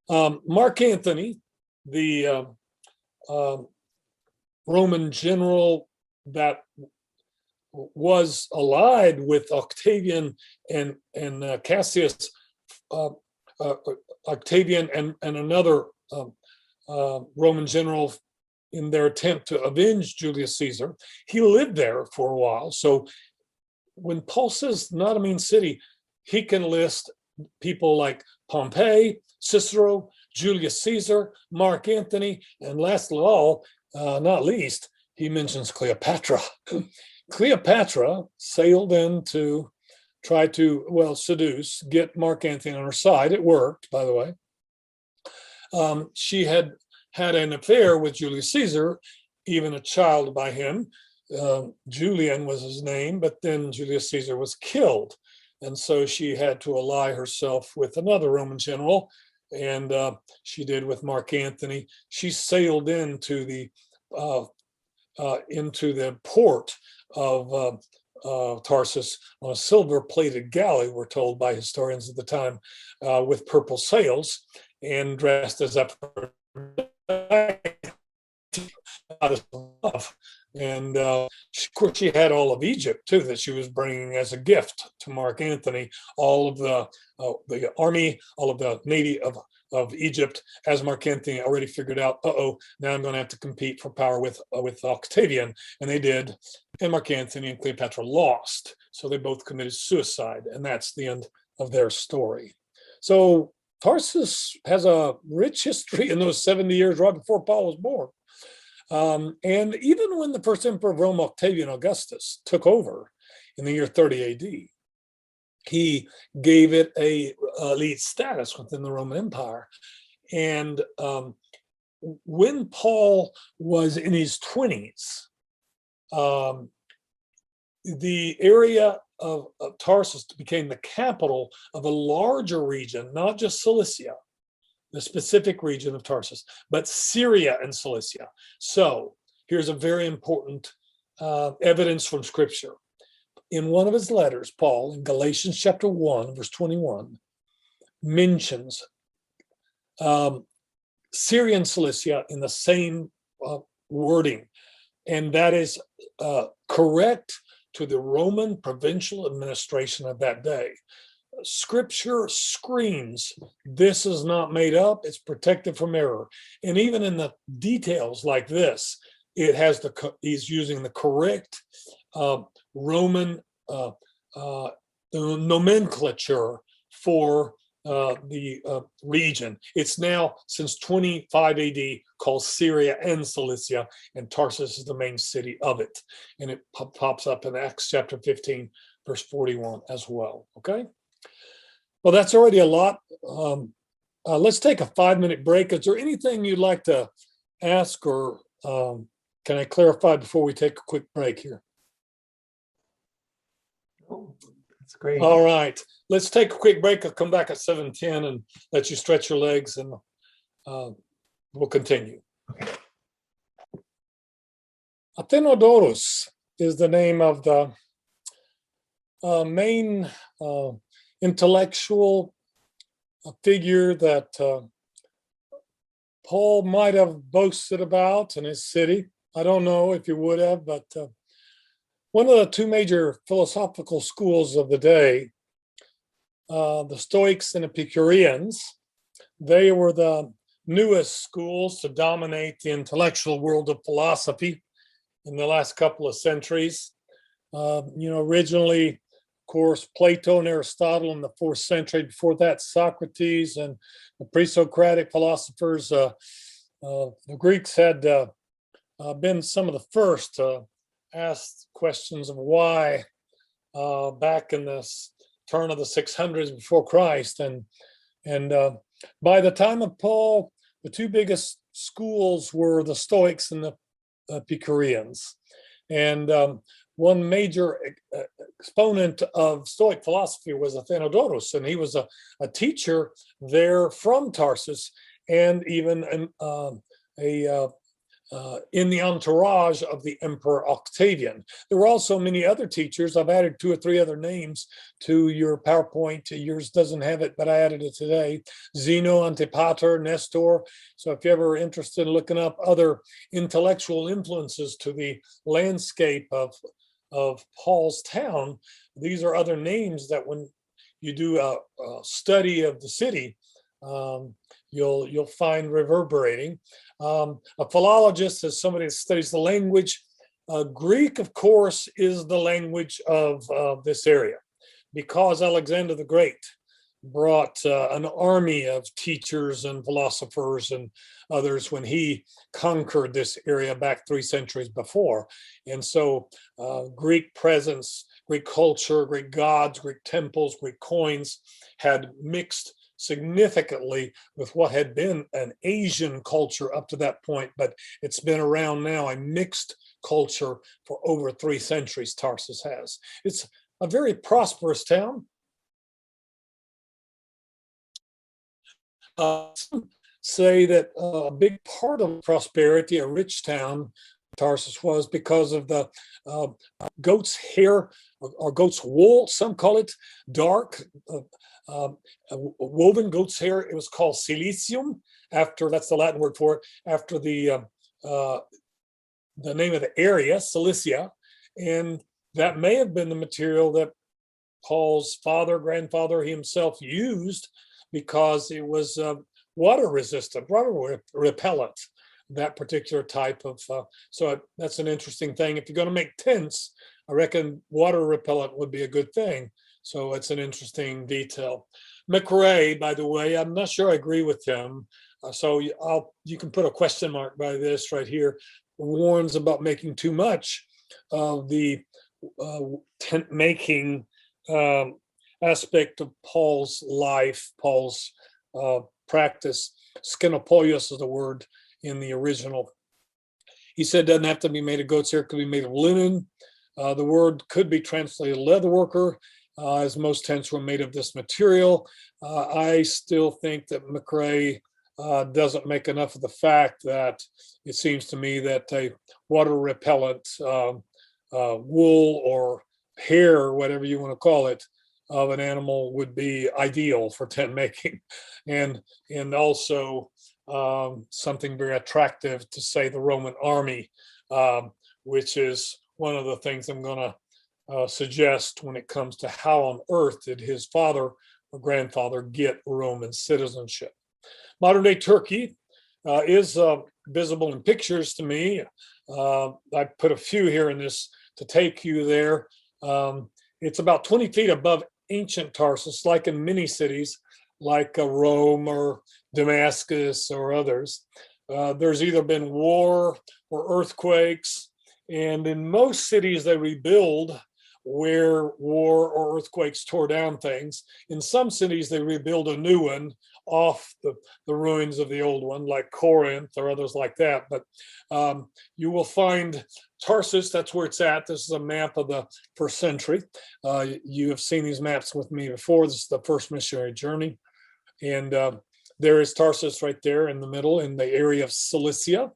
Mark Antony, the Roman general that was allied with Octavian and Cassius, Octavian and another Roman general in their attempt to avenge Julius Caesar. He lived there for a while. So when Paul says not a mean city, he can list people like Pompey, Cicero, Julius Caesar, Mark Antony, and last of all, not least, he mentions Cleopatra. Cleopatra sailed in to try to, seduce, get Mark Antony on her side. It worked, by the way. She had an affair with Julius Caesar, even a child by him. Julian was his name, but then Julius Caesar was killed. And so she had to ally herself with another Roman general, and she did with Mark Antony. She sailed into the port of Tarsus on a silver-plated galley, we're told by historians at the time, with purple sails, and dressed as a and of course she had all of Egypt too that she was bringing as a gift to Mark Antony, all of the army, all of the navy of Egypt, as Mark Antony already figured out, now I'm going to have to compete for power with Octavian, and they did, and Mark Antony and Cleopatra lost, so they both committed suicide, and that's the end of their story. So Tarsus has a rich history in those 70 years right before Paul was born. And even when the first emperor of Rome, Octavian Augustus, took over in the year 30 AD, he gave it a elite status within the Roman Empire. And when Paul was in his 20s, the area of Tarsus became the capital of a larger region, not just Cilicia, the specific region of Tarsus, but Syria and Cilicia. So here's a very important evidence from Scripture. In one of his letters, Paul, in Galatians chapter 1, verse 21, mentions Syria and Cilicia in the same wording, and that is correct to the Roman provincial administration of that day. Scripture screams, this is not made up, it's protected from error. And even in the details like this, it has he's using the correct Roman nomenclature for the region. It's now, since 25 AD, called Syria and Cilicia, and Tarsus is the main city of it. And it pops up in Acts chapter 15, verse 41 as well, okay? Well, that's already a lot. Let's take a 5-minute break. Is there anything you'd like to ask, or can I clarify before we take a quick break here? Oh, that's great. All right. Let's take a quick break. I'll come back at 7:10 and let you stretch your legs, and we'll continue. Okay. Athenodorus is the name of the main intellectual figure that Paul might have boasted about in his city. I don't know if he would have, but one of the two major philosophical schools of the day, the Stoics and Epicureans, they were the newest schools to dominate the intellectual world of philosophy in the last couple of centuries. Originally, of course, Plato and Aristotle in the 4th century. Before that, Socrates and the pre-Socratic philosophers. The Greeks had been some of the first to ask questions of why back in the turn of the 600s before Christ. And by the time of Paul, the two biggest schools were the Stoics and the Epicureans. And one major exponent of Stoic philosophy was Athenodorus, and he was a teacher there from Tarsus, and even a in the entourage of the Emperor Octavian. There were also many other teachers. I've added 2 or 3 other names to your PowerPoint. Yours doesn't have it, but I added it today. Zeno, Antipater, Nestor. So if you're ever interested in looking up other intellectual influences to the landscape of Paul's town, these are other names that when you do a study of the city, you'll find reverberating. A philologist is somebody that studies the language. Greek, of course, is the language of this area, because Alexander the Great brought an army of teachers and philosophers and others when he conquered this area back 3 centuries before. And so Greek presence, Greek culture, Greek gods, Greek temples, Greek coins had mixed significantly with what had been an Asian culture up to that point, but it's been around now, a mixed culture for over 3 centuries. Tarsus has. It's a very prosperous town. Some say that a big part of prosperity, a rich town, Tarsus was because of the goat's hair or goat's wool, some call it dark, woven goat's hair. It was called silicium, after, that's the Latin word for it, after the name of the area, Cilicia. And that may have been the material that Paul's grandfather himself used, because it was water resistant, water repellent, that particular type of, so that's an interesting thing. If you're going to make tents, I reckon water repellent would be a good thing. So it's an interesting detail. McRae, by the way, I'm not sure I agree with him. So you can put a question mark by this right here, warns about making too much of the tent making aspect of Paul's life, Paul's practice. Skenopoios is the word in the original. He said it doesn't have to be made of goat's hair, it could be made of linen. The word could be translated leather worker, as most tents were made of this material. I still think that McRae doesn't make enough of the fact that it seems to me that a water repellent wool or hair, or whatever you want to call it, of an animal would be ideal for tent making, and also something very attractive to, say, the Roman army, which is one of the things I'm going to suggest when it comes to how on earth did his father or grandfather get Roman citizenship. Modern day Turkey is visible in pictures to me. I put a few here in this to take you there. It's about 20 feet above ancient Tarsus, like in many cities, like Rome or Damascus or others. There's either been war or earthquakes, and in most cities they rebuild where war or earthquakes tore down things. In some cities they rebuild a new one off the ruins of the old one, like Corinth or others like that. But you will find Tarsus, that's where it's at. This is a map of the 1st century. You have seen these maps with me before. This is the first missionary journey. And there is Tarsus right there in the middle, in the area of Cilicia.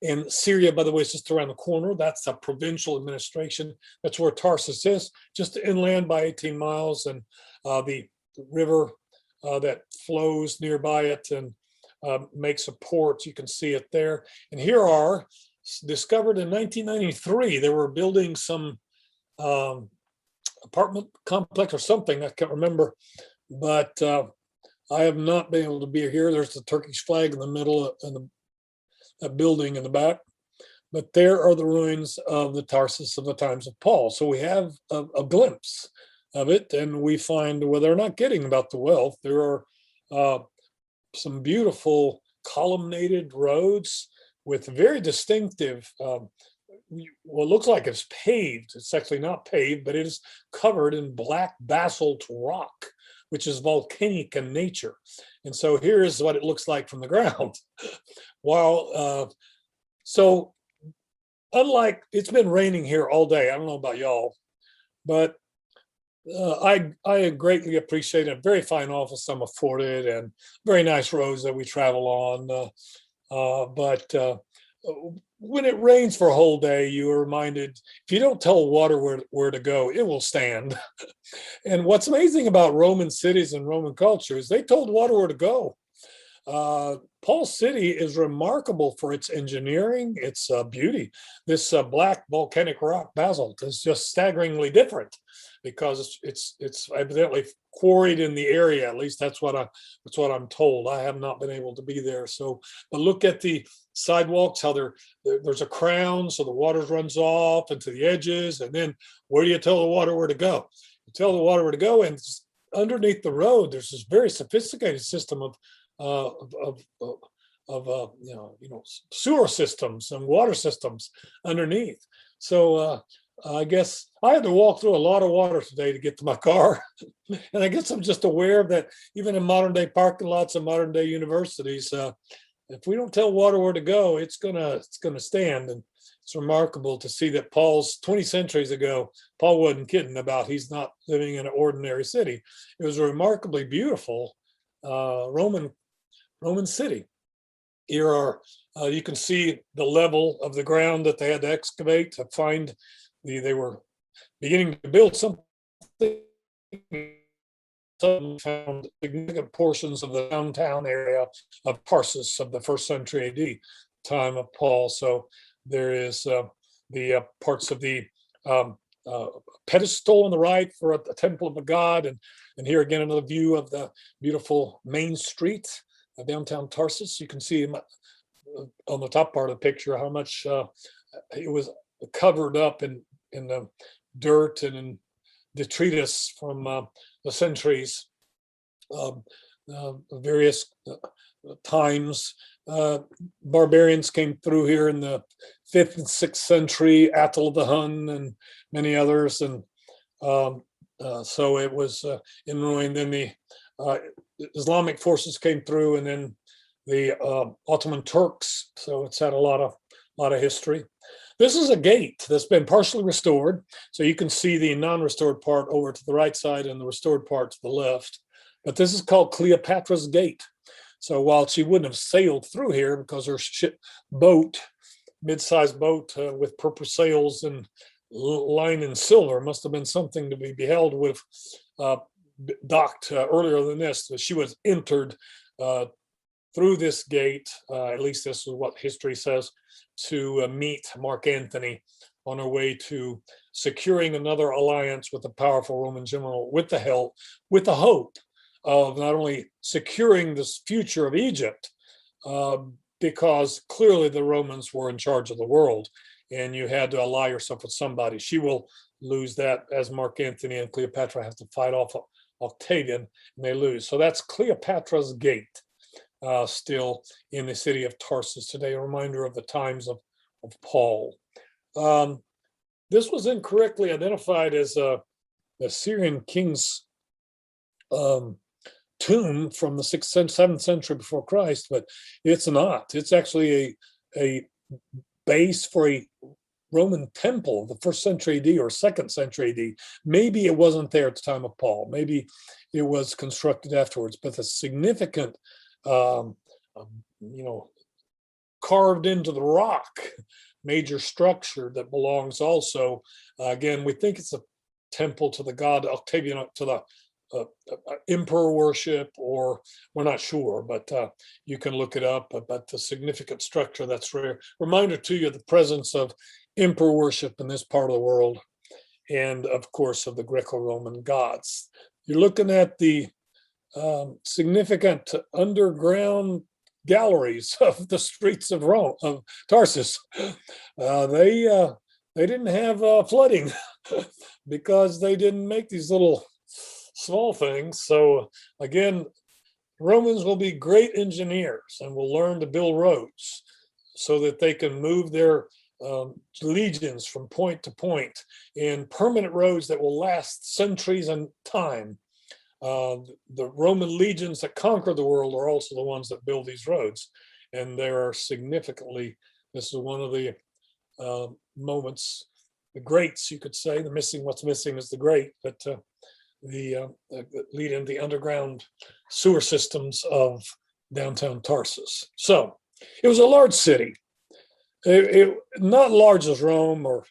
And Syria, by the way, is just around the corner. That's a provincial administration. That's where Tarsus is, just inland by 18 miles. And the river that flows nearby it and makes a port, you can see it there. And here are, discovered in 1993, they were building some apartment complex or something, I can't remember. But I have not been able to be here. There's the Turkish flag in the middle and a building in the back. But there are the ruins of the Tarsus of the times of Paul. So we have a glimpse of it, and we find, well, they're not getting about the wealth. There are some beautiful columnated roads with very distinctive, well, it looks like it's paved. It's actually not paved, but it is covered in black basalt rock, which is volcanic in nature. And so here is what it looks like from the ground. While, so unlike, it's been raining here all day. I don't know about y'all, but I greatly appreciate a very fine office I'm afforded and very nice roads that we travel on. But when it rains for a whole day, you are reminded if you don't tell water where to go, it will stand. And what's amazing about Roman cities and Roman culture is they told water where to go. Paul's city is remarkable for its engineering, its beauty. This black volcanic rock basalt is just staggeringly different because it's evidently quarried in the area. At least that's what I'm told. I have not been able to be there. So, but look at the sidewalks, how there's a crown, so the water runs off into the edges, and then where do you tell the water where to go? You tell the water where to go, and underneath the road, there's this very sophisticated system of uh, of, of, sewer systems and water systems underneath. So I guess I had to walk through a lot of water today to get to my car, and I guess I'm just aware that even in modern day parking lots and modern day universities, if we don't tell water where to go, it's gonna stand. And it's remarkable to see that Paul's 20 centuries ago, Paul wasn't kidding about he's not living in an ordinary city. It was a remarkably beautiful Roman city. Here are you can see the level of the ground that they had to excavate to find they were beginning to build something. Some found significant portions of the downtown area of Tarsus of the first century AD, time of Paul. So there is the parts of the pedestal on the right for a temple of a god, and here again another view of the beautiful main street of downtown Tarsus. You can see on the top part of the picture how much it was covered up in the dirt and in detritus from the centuries, various times. Barbarians came through here in the 5th and 6th century, Attila the Hun and many others, and so it was in ruin. Then the Islamic forces came through, and then the Ottoman Turks. So it's had a lot of history. This is a gate that's been partially restored. So you can see the non-restored part over to the right side and the restored part to the left. But this is called Cleopatra's Gate. So while she wouldn't have sailed through here because her boat, mid-sized boat with purple sails and lined in silver, must have been something to be beheld with docked earlier than this. She was entered through this gate, at least this is what history says, to meet Mark Antony on her way to securing another alliance with a powerful Roman general with the hope of not only securing this future of Egypt, because clearly the Romans were in charge of the world and you had to ally yourself with somebody. She will lose that as Mark Antony and Cleopatra have to fight off Octavian, and they lose. So that's Cleopatra's Gate. Still in the city of Tarsus today, a reminder of the times of Paul. This was incorrectly identified as a Syrian king's tomb from the 6th and 7th century before Christ, but it's not. It's actually a base for a Roman temple, the 1st century AD or 2nd century AD. Maybe it wasn't there at the time of Paul. Maybe it was constructed afterwards, but the significant carved into the rock major structure that belongs also, again, we think it's a temple to the god Octavian, to the emperor worship, or we're not sure, but you can look it up. But the significant structure that's rare, reminder to you of the presence of emperor worship in this part of the world, and of course of the Greco-Roman gods. You're looking at the significant underground galleries of the streets of Rome, of Tarsus. They didn't have flooding because they didn't make these little small things. So again, Romans will be great engineers and will learn to build roads so that they can move their legions from point to point in permanent roads that will last centuries and time. The Roman legions that conquer the world are also the ones that build these roads. And there are significantly, this is one of the moments, the greats, you could say. What's missing is the great, but the lead in the underground sewer systems of downtown Tarsus. So it was a large city. not large as Rome or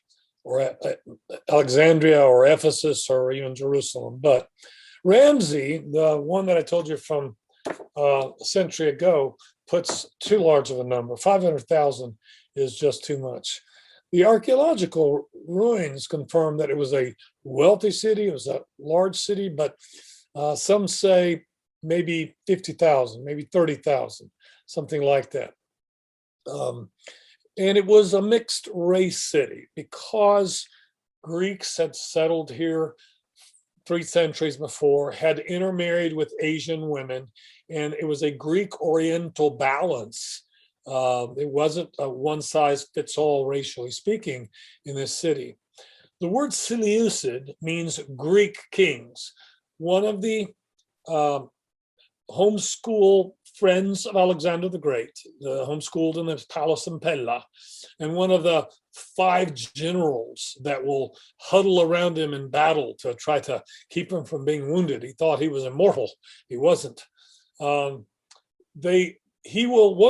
Alexandria or Ephesus or even Jerusalem, but Ramsey, the one that I told you from a century ago, puts too large of a number. 500,000 is just too much. The archaeological ruins confirm that it was a wealthy city, it was a large city, but some say maybe 50,000, maybe 30,000, something like that. And it was a mixed race city because Greeks had settled here 3 centuries before, had intermarried with Asian women, and it was a Greek Oriental balance. It wasn't a one size fits all, racially speaking, in this city. The word Seleucid means Greek kings. One of the homeschool friends of Alexander the Great, homeschooled in the palace in Pella, and one of the 5 generals that will huddle around him in battle to try to keep him from being wounded. He thought he was immortal. He wasn't. One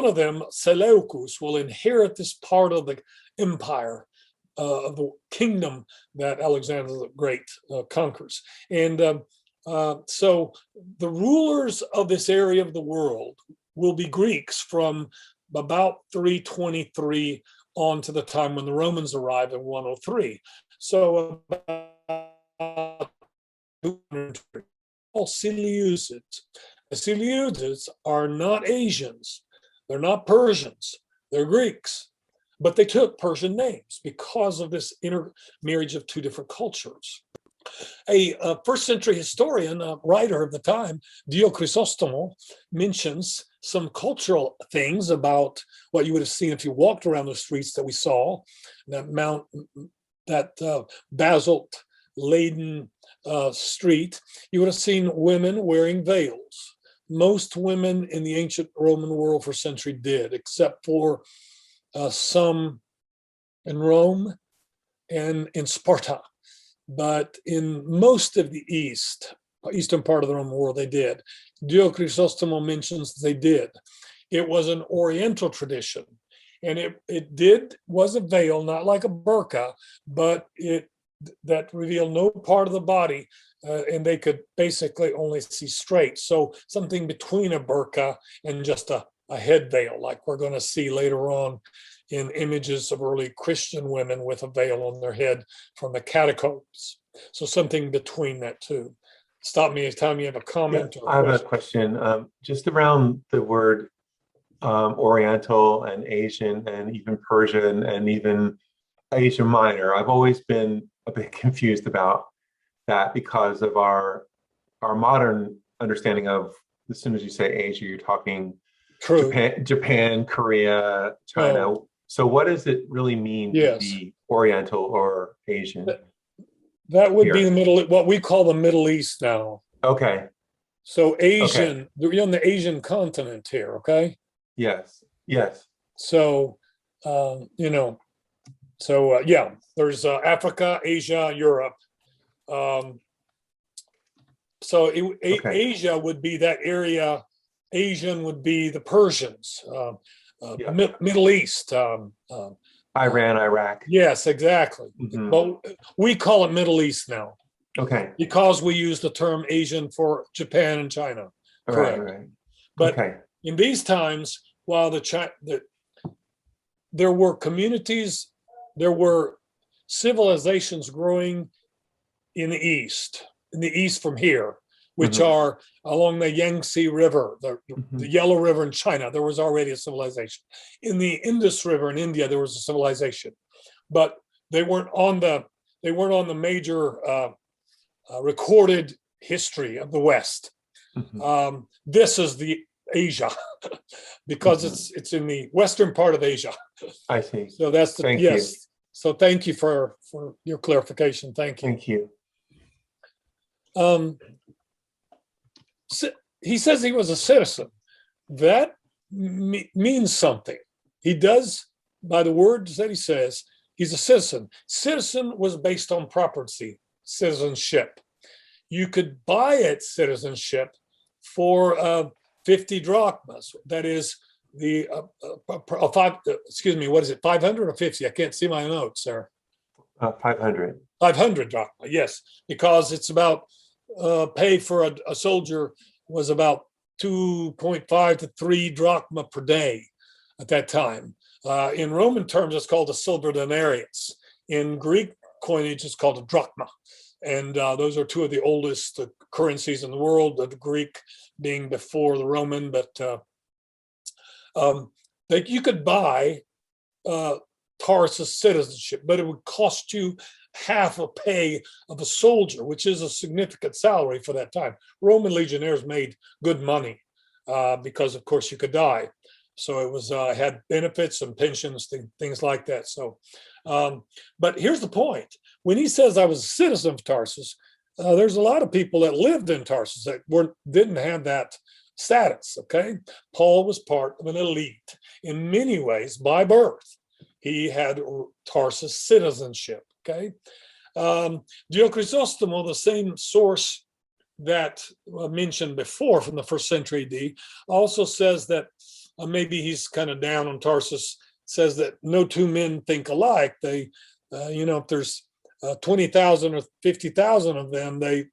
of them, Seleucus, will inherit this part of the empire, of the kingdom that Alexander the Great conquers. And so the rulers of this area of the world will be Greeks from about 323 on to the time when the Romans arrive in 103. So about Seleucids. The Seleucids are not Asians, they're not Persians, they're Greeks, but they took Persian names because of this intermarriage of 2 different cultures. A first century historian, a writer of the time, Dio Chrysostomo, mentions some cultural things about what you would have seen if you walked around the streets that we saw, that basalt laden street. You would have seen women wearing veils. Most women in the ancient Roman world for a century did, except for some in Rome and in Sparta. But in most of the eastern part of the Roman world, they did. Dio Chrysostomo mentions they did. It was an Oriental tradition, and it was a veil, not like a burqa, but that revealed no part of the body, and they could basically only see straight. So something between a burqa and just a head veil, like we're going to see later on in images of early Christian women with a veil on their head from the catacombs. So something between that too. Stop me anytime you have a comment. I have a question just around the word Oriental and Asian and even Persian and even Asia Minor. I've always been a bit confused about that because of our modern understanding of, as soon as you say Asia, you're talking True. Japan, Korea, China. Oh. So what does it really mean to be Oriental or Asian? That would be the Middle, what we call the Middle East now. Okay. So Asian, you're on the Asian continent here, okay? Yes. Yes. So, yeah, there's Africa, Asia, Europe. Asia would be that area. Asian would be the Persians. Middle East. Iran, Iraq. Yes, exactly. Mm-hmm. But we call it Middle East now. Okay. Because we use the term Asian for Japan and China. Correct. Right. But in these times, while there were communities, there were civilizations growing in the east from here, which are along the Yangtze River, the Yellow River in China. There was already a civilization. In the Indus River in India, there was a civilization, but they weren't on the major recorded history of the West. This is the Asia because it's in the western part of Asia. I see. So that's Thank you. So thank you for your clarification. Thank you. Thank you. He says he was a citizen. That means something. He does, by the words that he says, he's a citizen. Citizen was based on property, citizenship. You could buy it citizenship for 50 drachmas. That is excuse me, what is it, 500 or 50? I can't see my notes, sir. 500. 500 drachma, yes, because it's about pay for a soldier was about 2.5 to 3 drachma per day at that time. In Roman terms, it's called a silver denarius. In Greek coinage, it's called a drachma. And those are two of the oldest currencies in the world, the Greek being before the Roman, but you could buy Tarsus citizenship, but it would cost you half a pay of a soldier, which is a significant salary for that time. Roman legionnaires made good money because, of course, you could die. So it was had benefits and pensions, things like that. So, but here's the point: when he says I was a citizen of Tarsus, there's a lot of people that lived in Tarsus that didn't have that status. Okay, Paul was part of an elite in many ways by birth. He had Tarsus citizenship. Okay, Diochrysostom, the same source that I mentioned before from the 1st century AD, also says that maybe he's kind of down on Tarsus. Says that no two men think alike. They, if there's 20,000 or 50,000 of them, they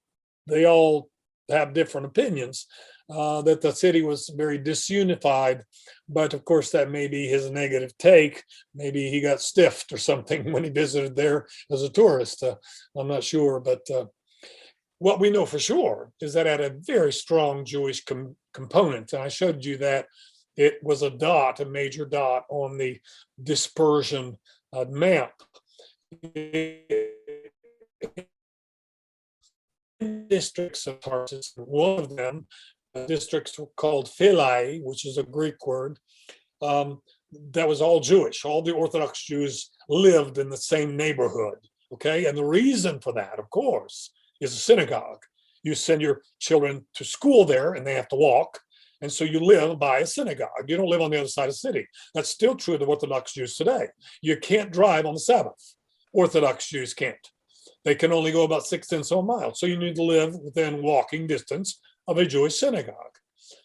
all have different opinions. That the city was very disunified, but of course that may be his negative take. Maybe he got stiffed or something when he visited there as a tourist. I'm not sure, but what we know for sure is that it had a very strong Jewish component. And I showed you that it was a major dot on the dispersion map. Districts of Tarsus, one of them, districts were called Philai, which is a Greek word, that was all Jewish. All the Orthodox Jews lived in the same neighborhood, okay? And the reason for that, of course, is a synagogue. You send your children to school there and they have to walk, and so you live by a synagogue. You don't live on the other side of the city. That's still true of the Orthodox Jews today. You can't drive on the Sabbath. Orthodox Jews can't. They can only go about 6 and so miles. So you need to live within walking distance of a Jewish synagogue.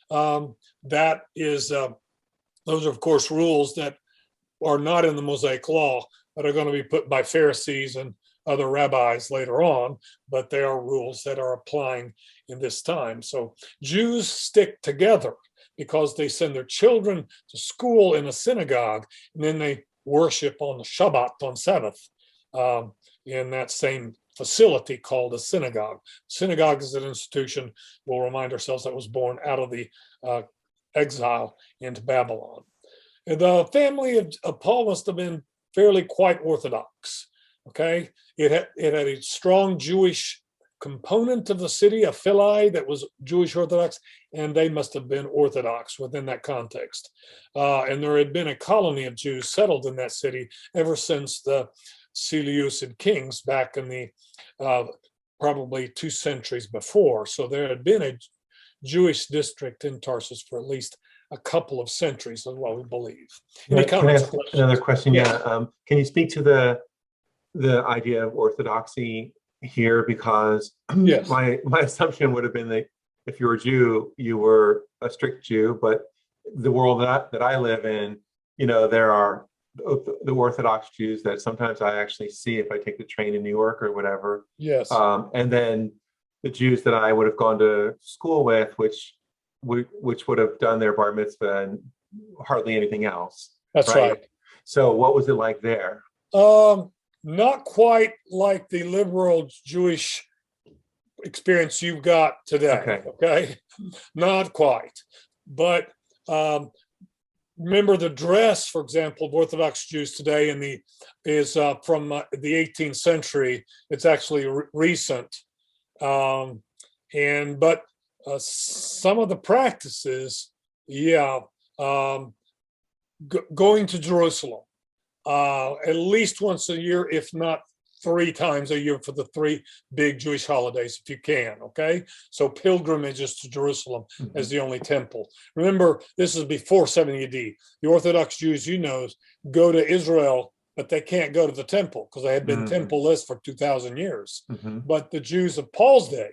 That is, those are, of course, rules that are not in the Mosaic Law, but are going to be put by Pharisees and other rabbis later on, but they are rules that are applying in this time. So Jews stick together because they send their children to school in a synagogue, and then they worship on the Shabbat, on Sabbath, in that same facility called a synagogue. Synagogue is an institution, we'll remind ourselves, that was born out of the exile into Babylon. The family of Paul must have been fairly quite Orthodox. Okay, it had a strong Jewish component of the city, a Philai that was Jewish Orthodox, and they must have been Orthodox within that context. And there had been a colony of Jews settled in that city ever since the Seleucid kings back in the probably 2 centuries before. So there had been a Jewish district in Tarsus for at least a couple of centuries, is what we believe. Can I ask another question? Yeah. Can you speak to the idea of orthodoxy here? Because yes. my assumption would have been that if you were a Jew, you were a strict Jew. But the world that I live in, there are the Orthodox Jews that sometimes I actually see if I take the train in New York or whatever. Yes. And then the Jews that I would have gone to school with, which would have done their bar mitzvah and hardly anything else. That's right. So what was it like there? Not quite like the liberal Jewish experience you've got today. Okay. Not quite. But remember, the dress, for example, of Orthodox Jews today is from the 18th century. It's actually recent. But some of the practices, going to Jerusalem at least once a year, if not 3 times a year for the 3 big Jewish holidays, if you can, okay? So pilgrimages to Jerusalem as the only temple. Remember, this is before 70 AD. The Orthodox Jews, go to Israel, but they can't go to the temple because they had been temple-less for 2,000 years. But the Jews of Paul's day,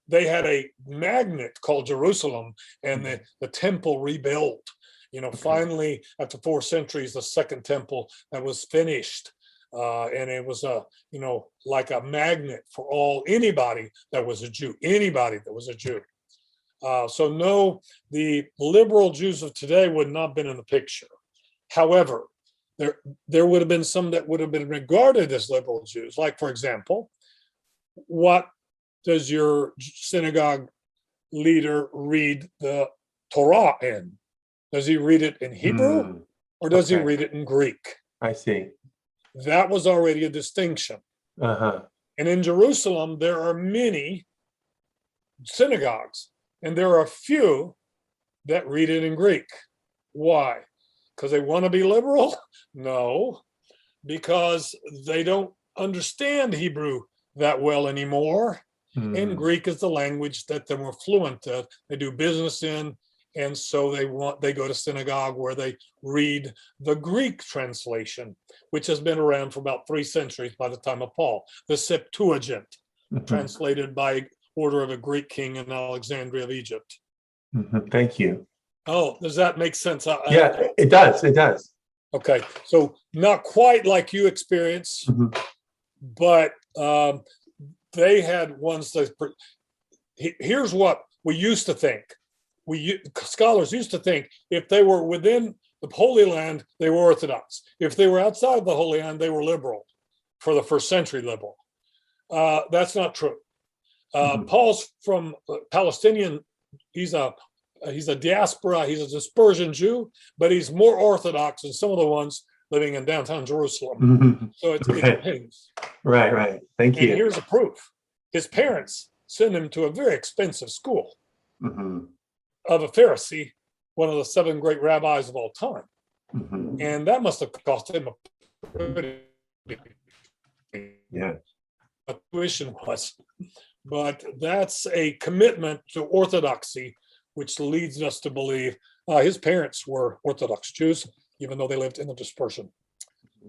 they had a magnet called Jerusalem, and the temple rebuilt. Finally, after 4 centuries, the second temple that was finished. And it was like a magnet for anybody that was a Jew, So no, the liberal Jews of today would not have been in the picture. However, there would have been some that would have been regarded as liberal Jews. Like, for example, what does your synagogue leader read the Torah in? Does he read it in Hebrew or does he read it in Greek? I see. That was already a distinction. Uh-huh. And in Jerusalem, there are many synagogues, and there are a few that read it in Greek. Why? Because they want to be liberal? No, because they don't understand Hebrew that well anymore. And Greek is the language that they're more fluent in. They do business in, and so they go to synagogue where they read the Greek translation, which has been around for about 3 centuries by the time of Paul, the Septuagint, translated by order of a Greek king in Alexandria of Egypt. Thank you. Oh, does that make sense? Yeah, it does. It does. Okay, so not quite like you experience, but they had ones that. Here's what we used to think. Scholars used to think if they were within the Holy Land, they were Orthodox. If they were outside the Holy Land, they were liberal, for the first century liberal. That's not true. Paul's from Palestinian. He's a diaspora. He's a dispersion Jew, but he's more Orthodox than some of the ones living in downtown Jerusalem. So it depends. Right. Thank you. And here's the proof. His parents sent him to a very expensive school of a Pharisee, one of the 7 great rabbis of all time. And that must have cost him a tuition was. But that's a commitment to orthodoxy, which leads us to believe his parents were Orthodox Jews, even though they lived in the dispersion.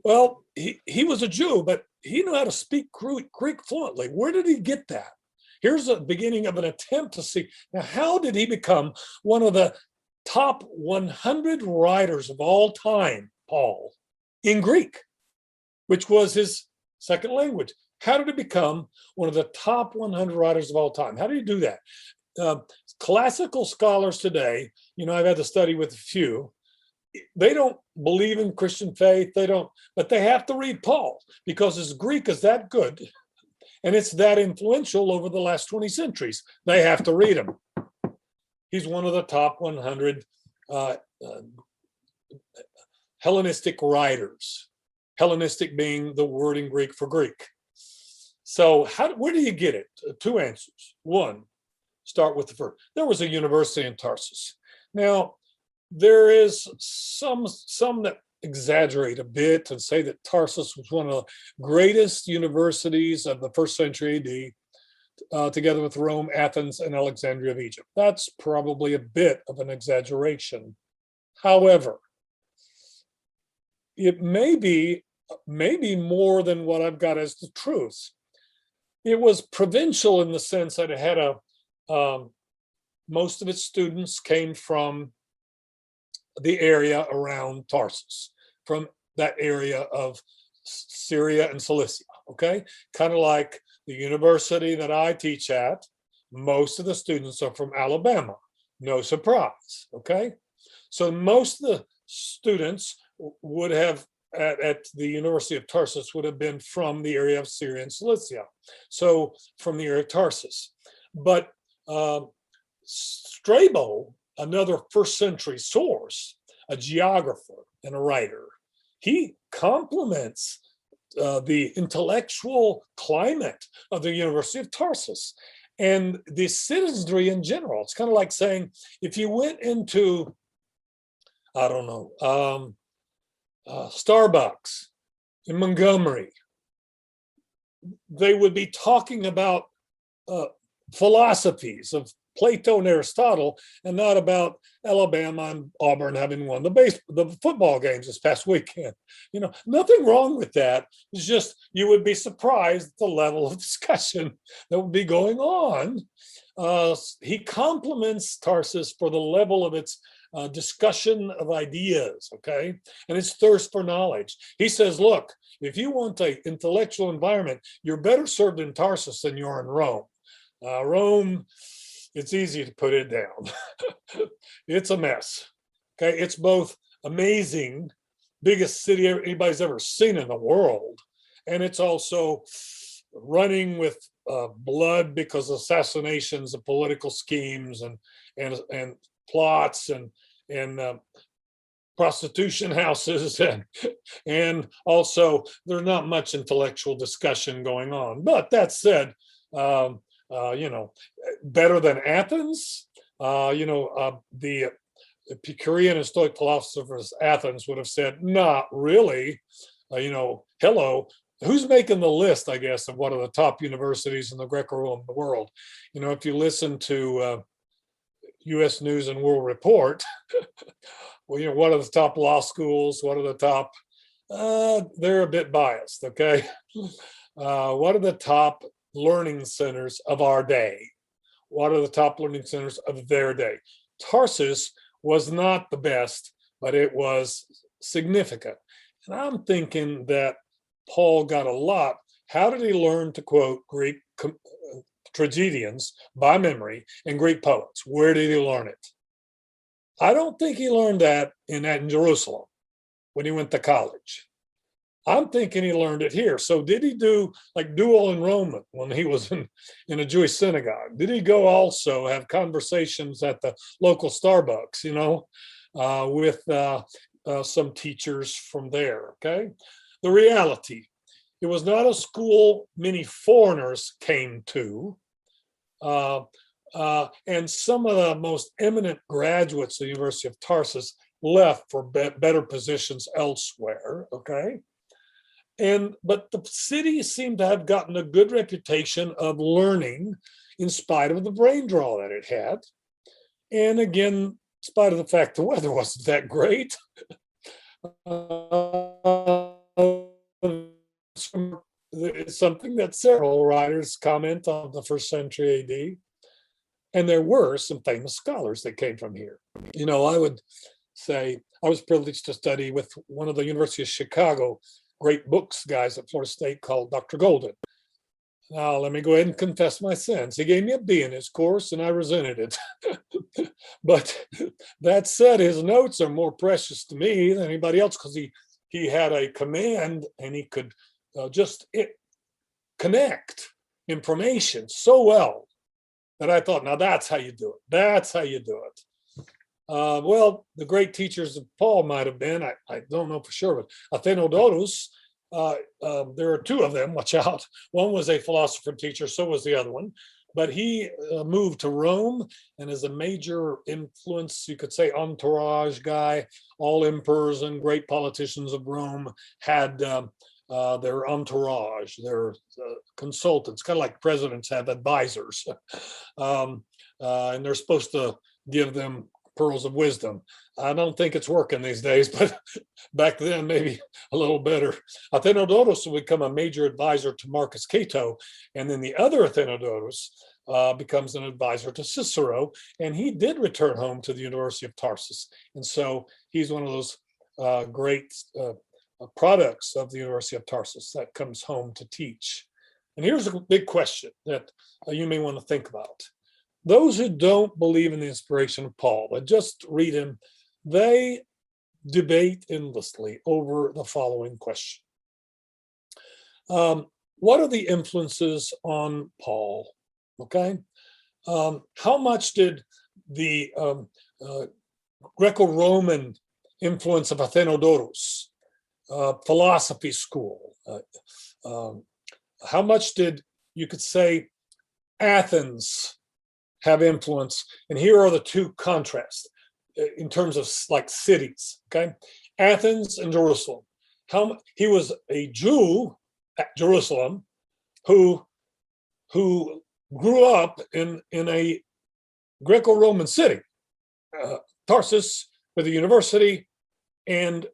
Well, he was a Jew, but he knew how to speak Greek fluently. Where did he get that? Here's the beginning of an attempt to see, now, how did he become one of the top 100 writers of all time, Paul, in Greek, which was his second language? How did he become one of the top 100 writers of all time? How did he do that? Classical scholars today, I've had to study with a few, they don't believe in Christian faith, but they have to read Paul because his Greek is that good and it's that influential over the last 20 centuries. They have to read him. He's one of the top 100 Hellenistic writers, Hellenistic being the word in Greek for Greek. So where do you get it? 2 answers. One, start with the first. There was a university in Tarsus. Now, there is some that exaggerate a bit and say that Tarsus was one of the greatest universities of the first century AD, together with Rome, Athens, and Alexandria of Egypt. That's probably a bit of an exaggeration. However, it may be more than what I've got as the truth. It was provincial in the sense that it had most of its students came from the area around Tarsus, from that area of Syria and Cilicia, okay? Kind of like the university that I teach at, most of the students are from Alabama, no surprise, okay? So most of the students would have at the University of Tarsus would have been from the area of Syria and Cilicia, so from the area of Tarsus. But Strabo, another first century source, a geographer and a writer, he compliments the intellectual climate of the University of Tarsus and the citizenry in general. It's kind of like saying, if you went into, I don't know, Starbucks in Montgomery, they would be talking about philosophies of Plato and Aristotle, and not about Alabama and Auburn having won the football games this past weekend. Nothing wrong with that. It's just you would be surprised at the level of discussion that would be going on. He compliments Tarsus for the level of its discussion of ideas, okay, and its thirst for knowledge. He says, look, if you want an intellectual environment, you're better served in Tarsus than you are in Rome. Rome, it's easy to put it down. It's a mess. Okay, it's both amazing, biggest city anybody's ever seen in the world, and it's also running with blood because of assassinations and political schemes and plots and prostitution houses and also there's not much intellectual discussion going on. But that said, better than Athens. The Epicurean and Stoic philosophers Athens would have said, not really. Hello, who's making the list, I guess, of what are the top universities in the Greco-Roman world? If you listen to U.S. News and World Report, well, what are the top law schools? What are the top? They're a bit biased, okay? What are the top learning centers of our day? What are the top learning centers of their day? Tarsus was not the best, but it was significant. And I'm thinking that Paul got a lot. How did he learn to quote Greek tragedians by memory and Greek poets? Where did he learn it? I don't think he learned that in Jerusalem when he went to college. I'm thinking he learned it here. So did he do like dual enrollment when he was in a Jewish synagogue? Did he go also have conversations at the local Starbucks, with some teachers from there, okay? The reality, it was not a school many foreigners came to. And some of the most eminent graduates of the University of Tarsus left for better positions elsewhere, okay? But the city seemed to have gotten a good reputation of learning in spite of the brain draw that it had. And again, in spite of the fact the weather wasn't that great. It's something that several writers comment on the first century AD. And there were some famous scholars that came from here. I would say I was privileged to study with one of the University of Chicago great books guys at Florida State called Dr. Golden. Now, let me go ahead and confess my sins. He gave me a B in his course, and I resented it. But that said, his notes are more precious to me than anybody else because he had a command and he could connect information so well that I thought, now that's how you do it. That's how you do it. Well, the great teachers of Paul might have been, I don't know for sure, but Athenodorus, there are two of them, watch out. One was a philosopher teacher, so was the other one. But he moved to Rome and is a major influence, you could say entourage guy. All emperors and great politicians of Rome had their entourage, their consultants, kind of like presidents have advisors. And they're supposed to give them pearls of wisdom. I don't think it's working these days, but back then maybe a little better. Athenodorus will become a major advisor to Marcus Cato, and then the other Athenodorus becomes an advisor to Cicero, and he did return home to the University of Tarsus. And so he's one of those great products of the University of Tarsus that comes home to teach. And here's a big question that you may want to think about. Those who don't believe in the inspiration of Paul, but just read him, they debate endlessly over the following question. What are the influences on Paul? Okay. How much did the Greco-Roman influence of Athenodorus, philosophy school, how much did, you could say, Athens have influence? And here are the two contrasts in terms of like cities, okay? Athens and Jerusalem. He was a Jew at Jerusalem who grew up in a Greco-Roman city, Tarsus with a university and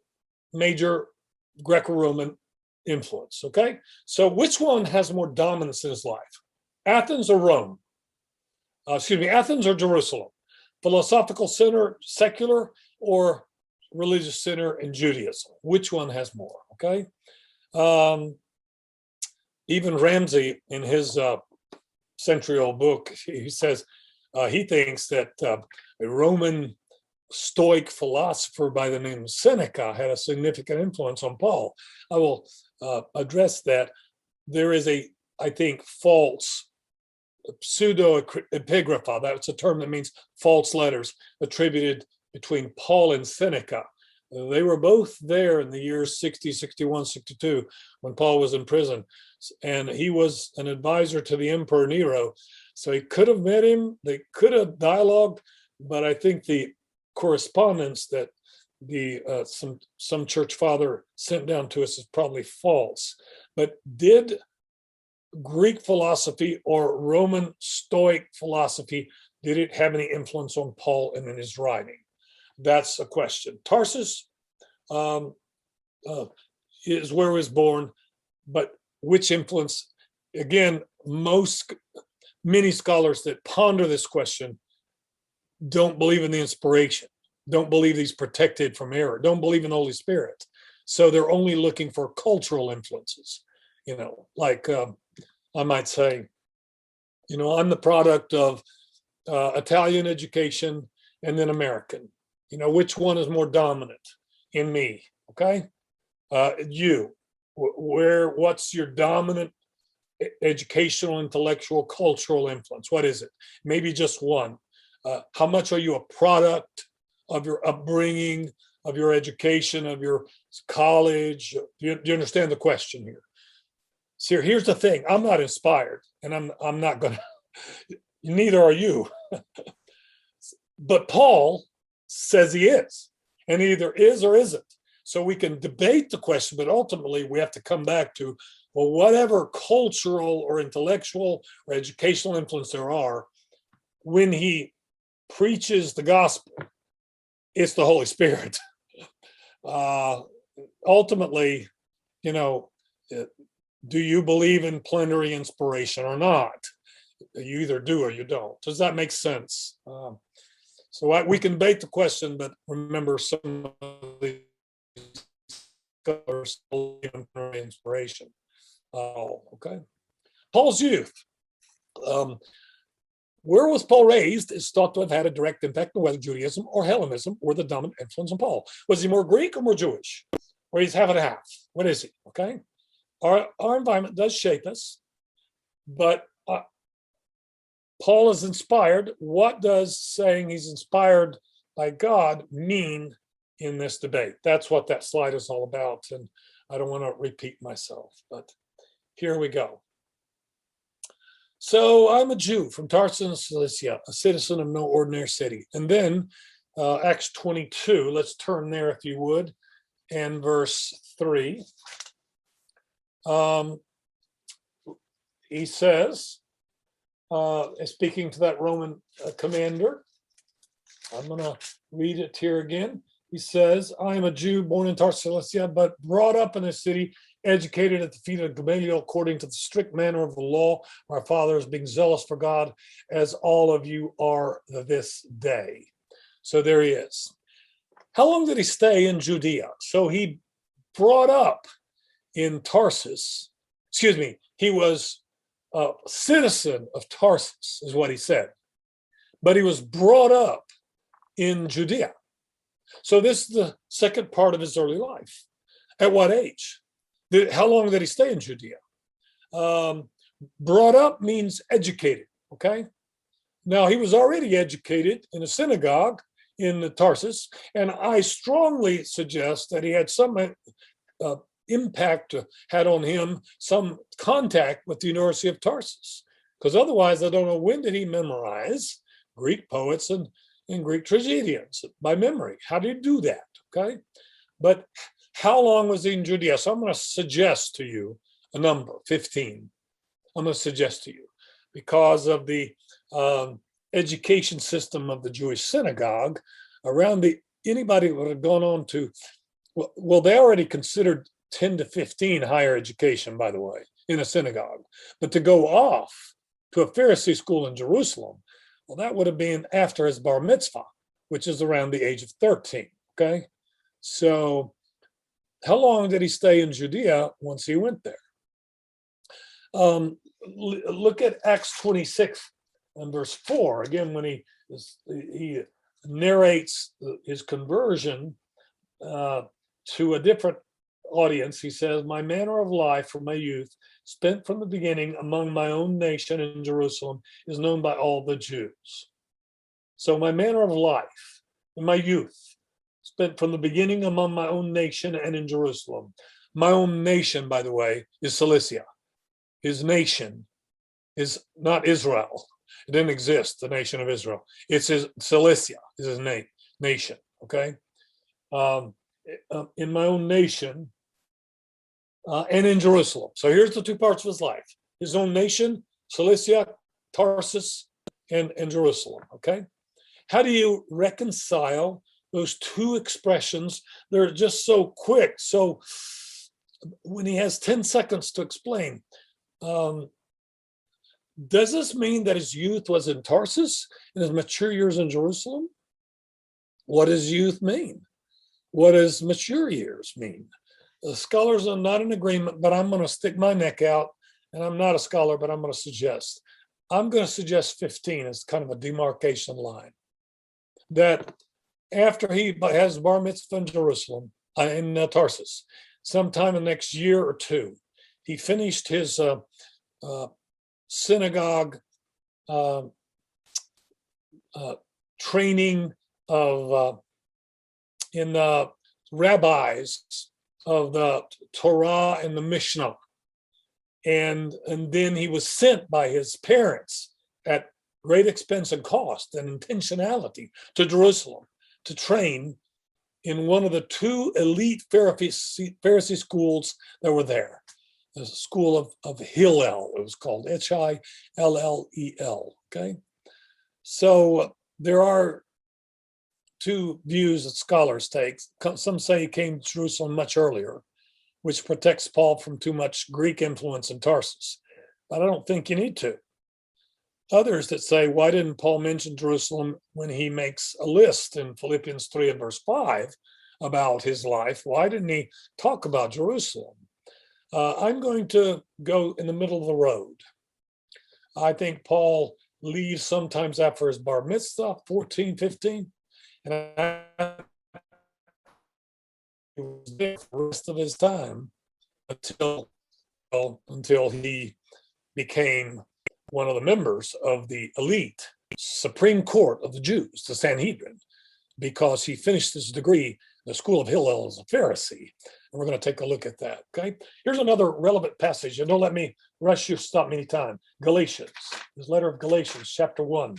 major Greco-Roman influence. Okay, so which one has more dominance in his life? Athens or Rome? Athens or Jerusalem? Philosophical center, secular, or religious center in Judaism? Which one has more? Okay. Even Ramsey, in his century-old book, he says he thinks that a Roman Stoic philosopher by the name of Seneca had a significant influence on Paul. I will address that. There is I think, false pseudo-epigrapha. That's a term that means false letters attributed between Paul and Seneca. They were both there in the years 60, 61, 62 when Paul was in prison. And he was an advisor to the Emperor Nero. So he could have met him. They could have dialogued. But I think the correspondence that some church father sent down to us is probably false. But did Greek philosophy or Roman Stoic philosophy, did it have any influence on Paul and in his writing? That's a question. Tarsus is where he was born, but which influence? Again, many scholars that ponder this question don't believe in the inspiration, don't believe he's protected from error, don't believe in the Holy Spirit. So they're only looking for cultural influences, like I might say, I'm the product of Italian education and then American. Which one is more dominant in me? Okay. What's your dominant educational, intellectual, cultural influence? What is it? Maybe just one. How much are you a product of your upbringing, of your education, of your college? Do you understand the question here? So here's the thing. I'm not inspired, and I'm not going to, neither are you. But Paul says he is, and he either is or isn't. So we can debate the question, but ultimately we have to come back to, well, whatever cultural or intellectual or educational influence there are, when he preaches the gospel, it's the Holy Spirit. Ultimately, do you believe in plenary inspiration or not? You either do or you don't. Does that make sense? So we can debate the question, but remember, some of these scholars believe in plenary inspiration. Okay. Paul's youth. Where was Paul raised is thought to have had a direct impact on whether Judaism or Hellenism were the dominant influence on Paul. Was he more Greek or more Jewish? Or he's half and half? What is he? Okay. Our environment does shape us, but Paul is inspired. What does saying he's inspired by God mean in this debate? That's what that slide is all about. And I don't want to repeat myself, but here we go. So I'm a Jew from Tarsus in Cilicia, a citizen of no ordinary city. And then Acts 22, let's turn there if you would, and verse 3. He says, speaking to that Roman commander, I'm going to read it here again. He says, I am a Jew born in Tarsus, Cilicia, but brought up in a city, educated at the feet of Gamaliel according to the strict manner of the law, our fathers, being zealous for God, as all of you are this day. So there he is. How long did he stay in Judea? So he brought up in Tarsus. He was a citizen of Tarsus, is what he said. But he was brought up in Judea. So this is the second part of his early life. At what age? How long did he stay in Judea? Brought up means educated, okay? Now, he was already educated in a synagogue in the Tarsus, and I strongly suggest that he had some impact had on him, some contact with the University of Tarsus, because otherwise I don't know, when did he memorize Greek poets and Greek tragedians by memory? How did he do that? Okay, but how long was he in Judea? So I'm going to suggest to you a number, 15. I'm going to suggest to you because of the education system of the Jewish synagogue around anybody would have gone on to, well, they already considered 10 to 15 higher education, by the way, in a synagogue. But to go off to a Pharisee school in Jerusalem, well, that would have been after his bar mitzvah, which is around the age of 13. Okay. So how long did he stay in Judea once he went there? Look at Acts 26 and verse 4. Again, when he narrates his conversion to a different audience, he says, "My manner of life from my youth, spent from the beginning among my own nation in Jerusalem, is known by all the Jews." So my manner of life in my youth, spent from the beginning among my own nation and in Jerusalem. My own nation, by the way, is Cilicia. His nation is not Israel. It didn't exist, the nation of Israel. It's his Cilicia is his nation. Okay, in my own nation and in Jerusalem. So here's the two parts of his life: his own nation, Cilicia, Tarsus, and Jerusalem. Okay, how do you reconcile those two expressions? They're just so quick. So when he has 10 seconds to explain, does this mean that his youth was in Tarsus and his mature years in Jerusalem? What does youth mean? What does mature years mean? The scholars are not in agreement, but I'm going to stick my neck out, and I'm not a scholar, but I'm going to suggest 15 as kind of a demarcation line. That after he has bar mitzvah in Jerusalem, in Tarsus, sometime in the next year or two, he finished his synagogue training of in the rabbis of the Torah and the Mishnah, and then he was sent by his parents at great expense and cost and intentionality to Jerusalem to train in one of the two elite Pharisee schools that were there. The school of Hillel, it was called Hillel. Okay, so there are two views that scholars take. Some say he came to Jerusalem much earlier, which protects Paul from too much Greek influence in Tarsus, but I don't think you need to. Others that say, why didn't Paul mention Jerusalem when he makes a list in Philippians 3 and verse 5 about his life? Why didn't he talk about Jerusalem? I'm going to go in the middle of the road. I think Paul leaves sometimes after his bar mitzvah, 14, 15, and he was there for the rest of his time until he became one of the members of the elite Supreme Court of the Jews, the Sanhedrin, because he finished his degree in the school of Hillel as a Pharisee. And we're going to take a look at that. Okay. Here's another relevant passage, and don't let me rush you, stop me anytime. Galatians, his letter of Galatians, chapter 1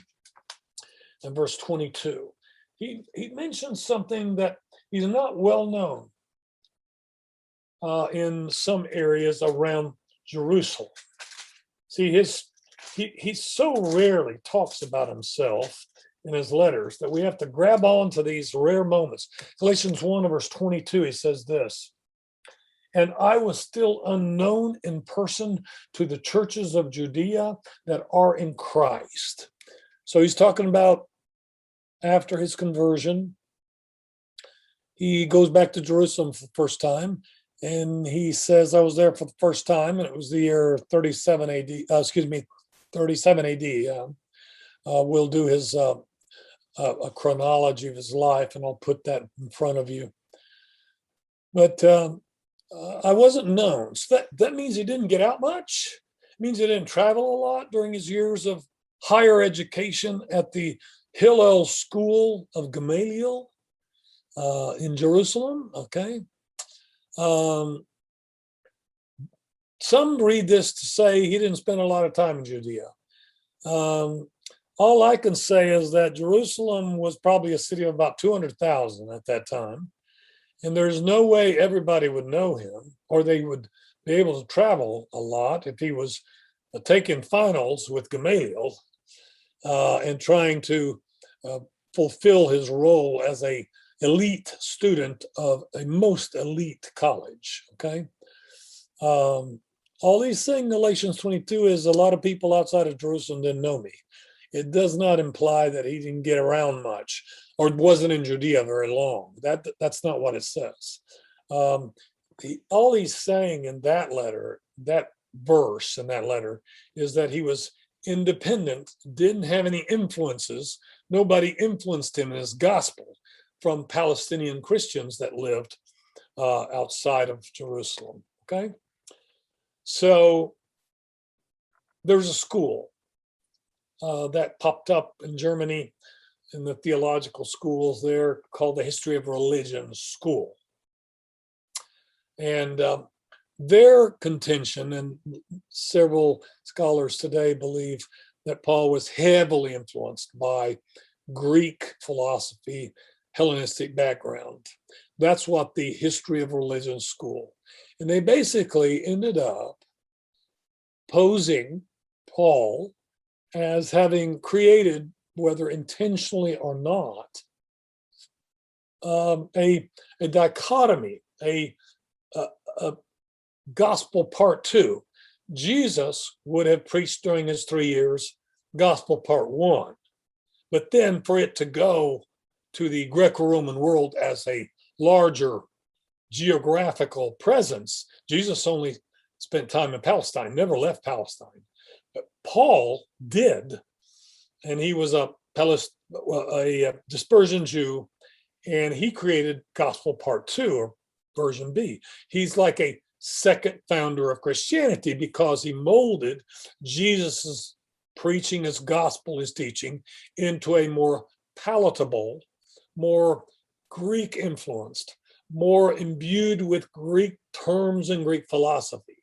and verse 22. He mentions something that is not well known in some areas around Jerusalem. See, he so rarely talks about himself in his letters that we have to grab on to these rare moments. Galatians 1 verse 22, he says this, "And I was still unknown in person to the churches of Judea that are in Christ." So he's talking about after his conversion, he goes back to Jerusalem for the first time, and he says, I was there for the first time, and it was the year 37 AD, 37 AD. We'll do his a chronology of his life, and I'll put that in front of you. But I wasn't known. So that means he didn't get out much. It means he didn't travel a lot during his years of higher education at the Hillel School of Gamaliel in Jerusalem. Okay. Some read this to say he didn't spend a lot of time in Judea. All I can say is that Jerusalem was probably a city of about 200,000 at that time. And there's no way everybody would know him, or they would be able to travel a lot if he was taking finals with Gamaliel. and trying to fulfill his role as a elite student of a most elite college. Okay. All he's saying in Galatians 22 is a lot of people outside of Jerusalem didn't know me. It does not imply that he didn't get around much or wasn't in Judea very long. That's not what it says. All he's saying in that letter, that verse in that letter, is that he was independent, didn't have any influences. Nobody influenced him in his gospel from Palestinian Christians that lived outside of Jerusalem. Okay. So there's a school that popped up in Germany in the theological schools there called the History of Religion School. And their contention, and several scholars today believe that Paul was heavily influenced by Greek philosophy, Hellenistic background. That's what the History of Religion School. And they basically ended up posing Paul as having created, whether intentionally or not, a dichotomy, a gospel part 2. Jesus would have preached during his 3 years, gospel part 1. But then for it to go to the Greco-Roman world as a larger geographical presence, Jesus only spent time in Palestine, never left Palestine. But Paul did, and he was a dispersion Jew, and he created gospel part 2, or version B. He's like a second founder of Christianity because he molded Jesus's preaching, his gospel, his teaching into a more palatable, more Greek influenced, more imbued with Greek terms and Greek philosophy.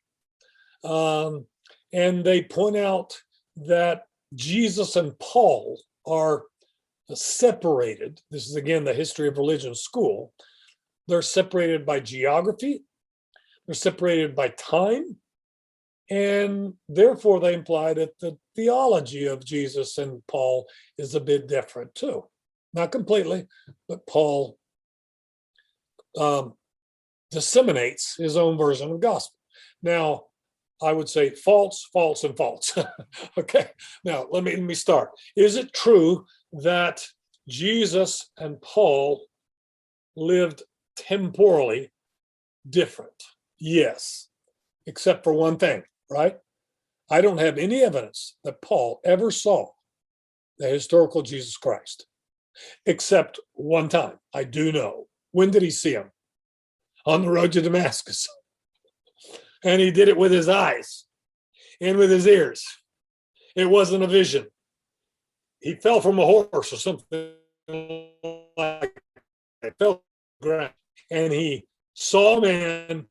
And they point out that Jesus and Paul are separated. This is again the History of Religion School. They're separated by geography, they're separated by time, and therefore they imply that the theology of Jesus and Paul is a bit different too. Not completely, but Paul disseminates his own version of gospel. Now, I would say false, false, and false. Okay, now let me start. Is it true that Jesus and Paul lived temporally different? Yes, except for one thing, right? I don't have any evidence that Paul ever saw the historical Jesus Christ, except one time. I do know. When did he see him? On the road to Damascus. And he did it with his eyes and with his ears. It wasn't a vision. He fell from a horse or something like that. Fell to the ground. And he saw a man.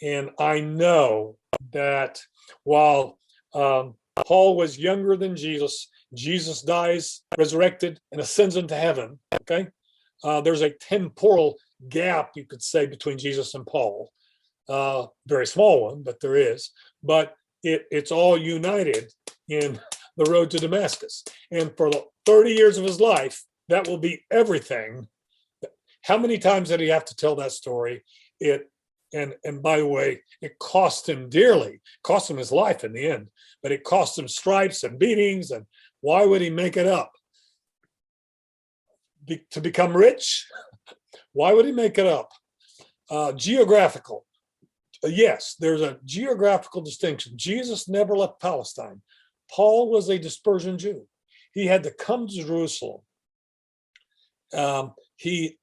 And I know that while Paul was younger than Jesus, Jesus dies, resurrected, and ascends into heaven. Okay. There's a temporal gap, you could say, between Jesus and Paul. Very small one, but there is. But it's all united in the road to Damascus. And for 30 years of his life, that will be everything. How many times did he have to tell that story? And by the way, it cost him dearly, cost him his life in the end, but it cost him stripes and beatings. And why would he make it up? To become rich? Why would he make it up? Geographical. Yes, there's a geographical distinction. Jesus never left Palestine. Paul was a dispersion Jew. He had to come to Jerusalem. He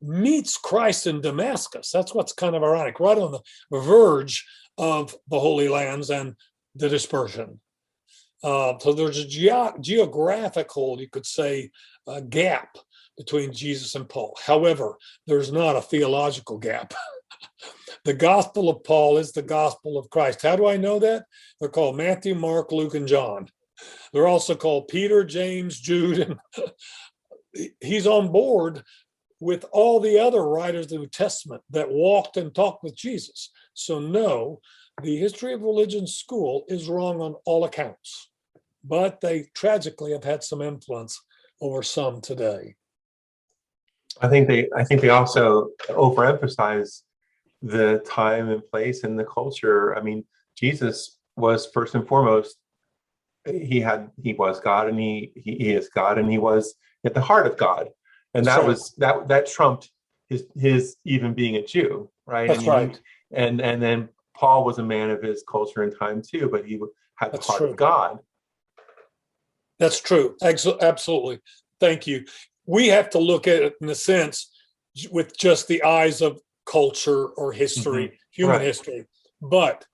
meets Christ in Damascus. That's what's kind of ironic, right on the verge of the Holy Lands and the dispersion. So there's a geographical, you could say, gap between Jesus and Paul. However, there's not a theological gap. The gospel of Paul is the gospel of Christ. How do I know that? They're called Matthew, Mark, Luke, and John. They're also called Peter, James, Jude, and he's on board with all the other writers of the New Testament that walked and talked with Jesus. So no, the History of Religion School is wrong on all accounts. but they tragically have had some influence over some today. I think they also overemphasize the time and place and the culture. I mean, Jesus was first and foremost, he was God, and he is God, and he was at the heart of God. And That's that right. was that trumped his even being a Jew, right? I That's mean, right. and then Paul was a man of his culture and time too, but he had the That's heart of true. God. That's true. Absolutely. Thank you. We have to look at it in a sense with just the eyes of culture or Hmm. history, human Right. history. But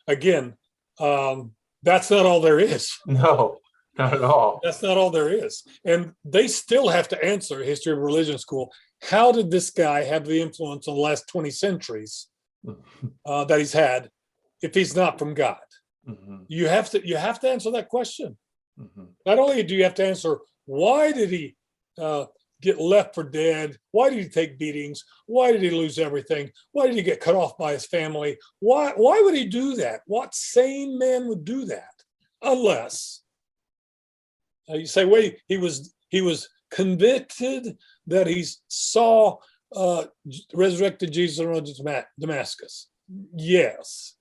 again, that's not all there is. No, not at all. That's not all there is. And they still have to answer history of religion school. How did this guy have the influence in the last 20 centuries that he's had if he's not from God? Hmm. You have to answer that question. Hmm. Not only do you have to answer why did he uh, get left for dead? Why did he take beatings? Why did he lose everything? Why did he get cut off by his family? Why would he do that? What sane man would do that? Unless you say, wait, he was convicted that he saw resurrected Jesus on the road to Damascus. Yes.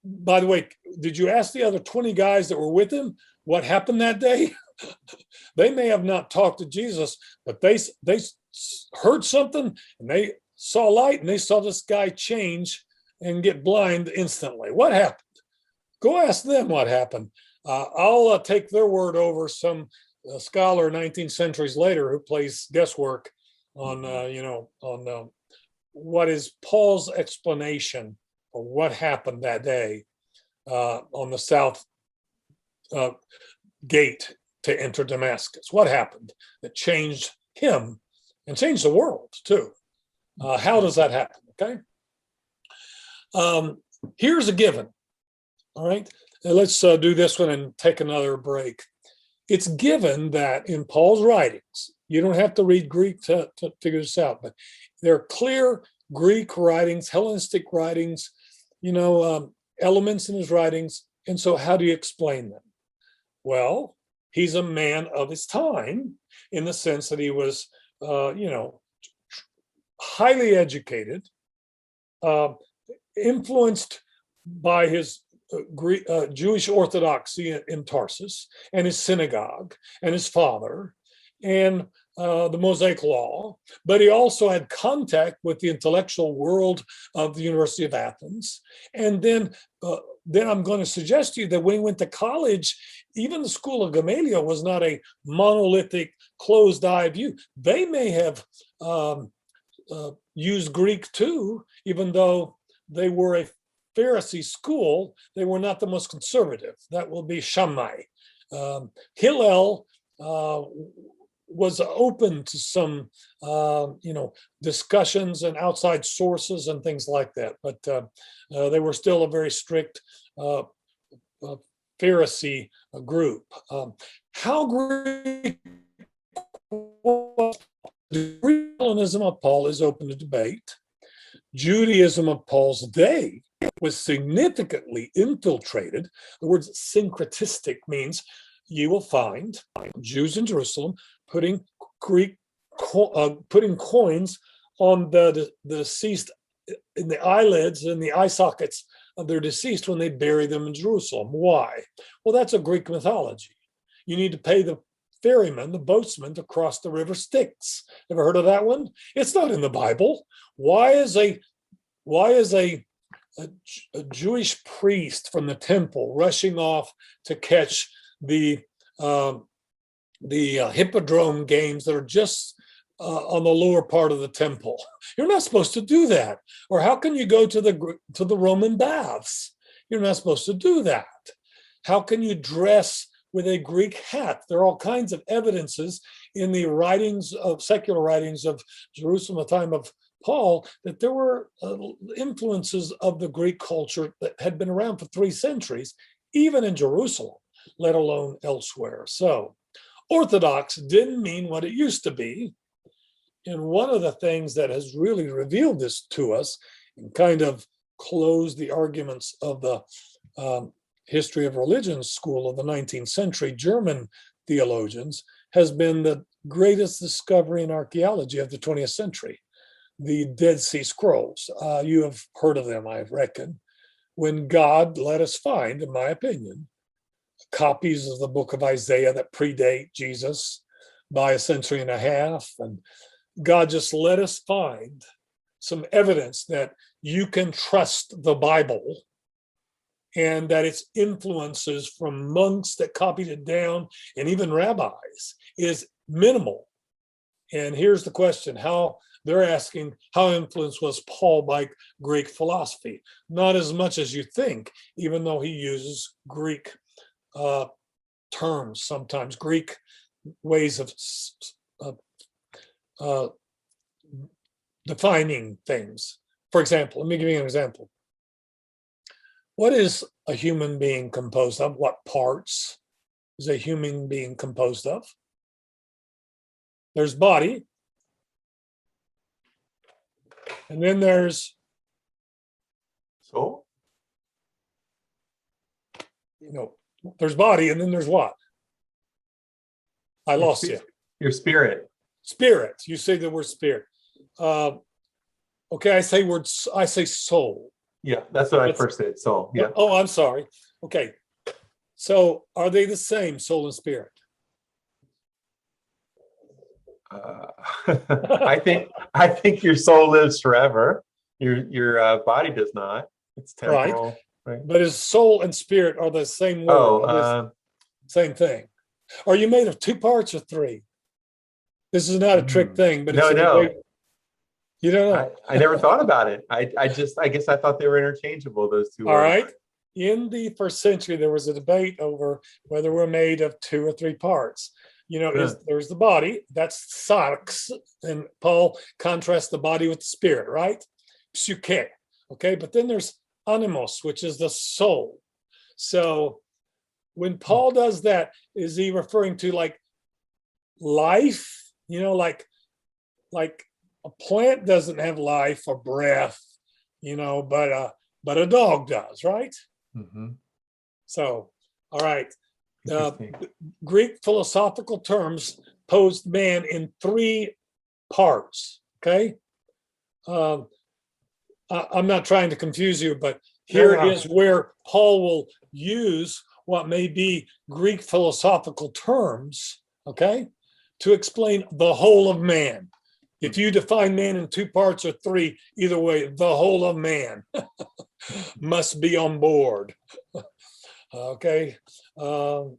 By the way, did you ask the other 20 guys that were with him what happened that day? They may have not talked to Jesus, but they heard something and they saw light and they saw this guy change and get blind instantly. What happened? Go ask them what happened. I'll take their word over some scholar 19 centuries later who plays guesswork on on what is Paul's explanation for what happened that day on the south uh, gate to enter Damascus. What happened that changed him and changed the world too? How does that happen? Okay. Here's a given. All right. Let's do this one and take another break. It's given that in Paul's writings, you don't have to read Greek to figure this out, but there are clear Greek writings, Hellenistic writings, elements in his writings. And so, how do you explain them? Well, he's a man of his time in the sense that he was, highly educated, uh, influenced by his Jewish orthodoxy in Tarsus and his synagogue and his father and the Mosaic Law, but he also had contact with the intellectual world of the University of Athens. And then I'm going to suggest to you that when he went to college, even the school of Gamaliel was not a monolithic, closed-eye view. They may have used Greek too, even though they were a Pharisee school, they were not the most conservative. That will be Shammai. Hillel was open to some, discussions and outside sources and things like that, but they were still a very strict Pharisee group. How Greek the Greek Hellenism of Paul is open to debate. Judaism of Paul's day was significantly infiltrated. The word syncretistic means you will find Jews in Jerusalem putting putting coins on the deceased in the eyelids and the eye sockets of their deceased when they bury them in Jerusalem. Why? Well, that's a Greek mythology. You need to pay the ferryman, the boatsman, to cross the river Styx. Ever heard of that one? It's not in the Bible. Why is a Jewish priest from the temple rushing off to catch the hippodrome games that are just on the lower part of the temple? You're not supposed to do that. Or how can you go to the Roman baths? You're not supposed to do that. How can you dress with a Greek hat? There are all kinds of evidences in the writings of secular writings of Jerusalem at the time of Paul that there were influences of the Greek culture that had been around for 3 centuries, even in Jerusalem, let alone elsewhere. So Orthodox didn't mean what it used to be. And one of the things that has really revealed this to us and kind of closed the arguments of the history of religion school of the 19th century, German theologians, has been the greatest discovery in archaeology of the 20th century, the Dead Sea Scrolls. You have heard of them, I reckon. When God let us find, in my opinion, copies of the book of Isaiah that predate Jesus by a century and a half, and God just let us find some evidence that you can trust the Bible and that its influences from monks that copied it down and even rabbis is minimal. And here's the question: they're asking, how influenced was Paul by Greek philosophy? Not as much as you think, even though he uses Greek terms sometimes, Greek ways of defining things. For example, let me give you an example. What is a human being composed of? What parts is a human being composed of? There's body, and then there's soul. There's body, and then there's what? I lost you. Your spirit. Spirit. You say the word spirit. Okay, I say soul. Yeah, that's what I first said. Soul. Yeah. Oh, I'm sorry. Okay. So are they the same, soul and spirit? I think your soul lives forever. Your body does not. It's temporal. Right. But his soul and spirit are the same word. Same thing. Are you made of two parts or three? This is not a trick thing, but no. You don't know. I never thought about it. I guess I thought they were interchangeable, those two words. All right. In the first century, there was a debate over whether we're made of two or three parts. There's the body, that's sarx, and Paul contrasts the body with the spirit, right? Psyche. Okay, but then there's animos, which is the soul. So when Paul does that, is he referring to like life? Like a plant doesn't have life or breath, but a dog does, right? Mm-hmm. So, all right. Greek philosophical terms posed man in three parts. Okay. I'm not trying to confuse you, but here is where Paul will use what may be Greek philosophical terms, okay, to explain the whole of man. If you define man in two parts or three, either way, the whole of man must be on board. Okay. The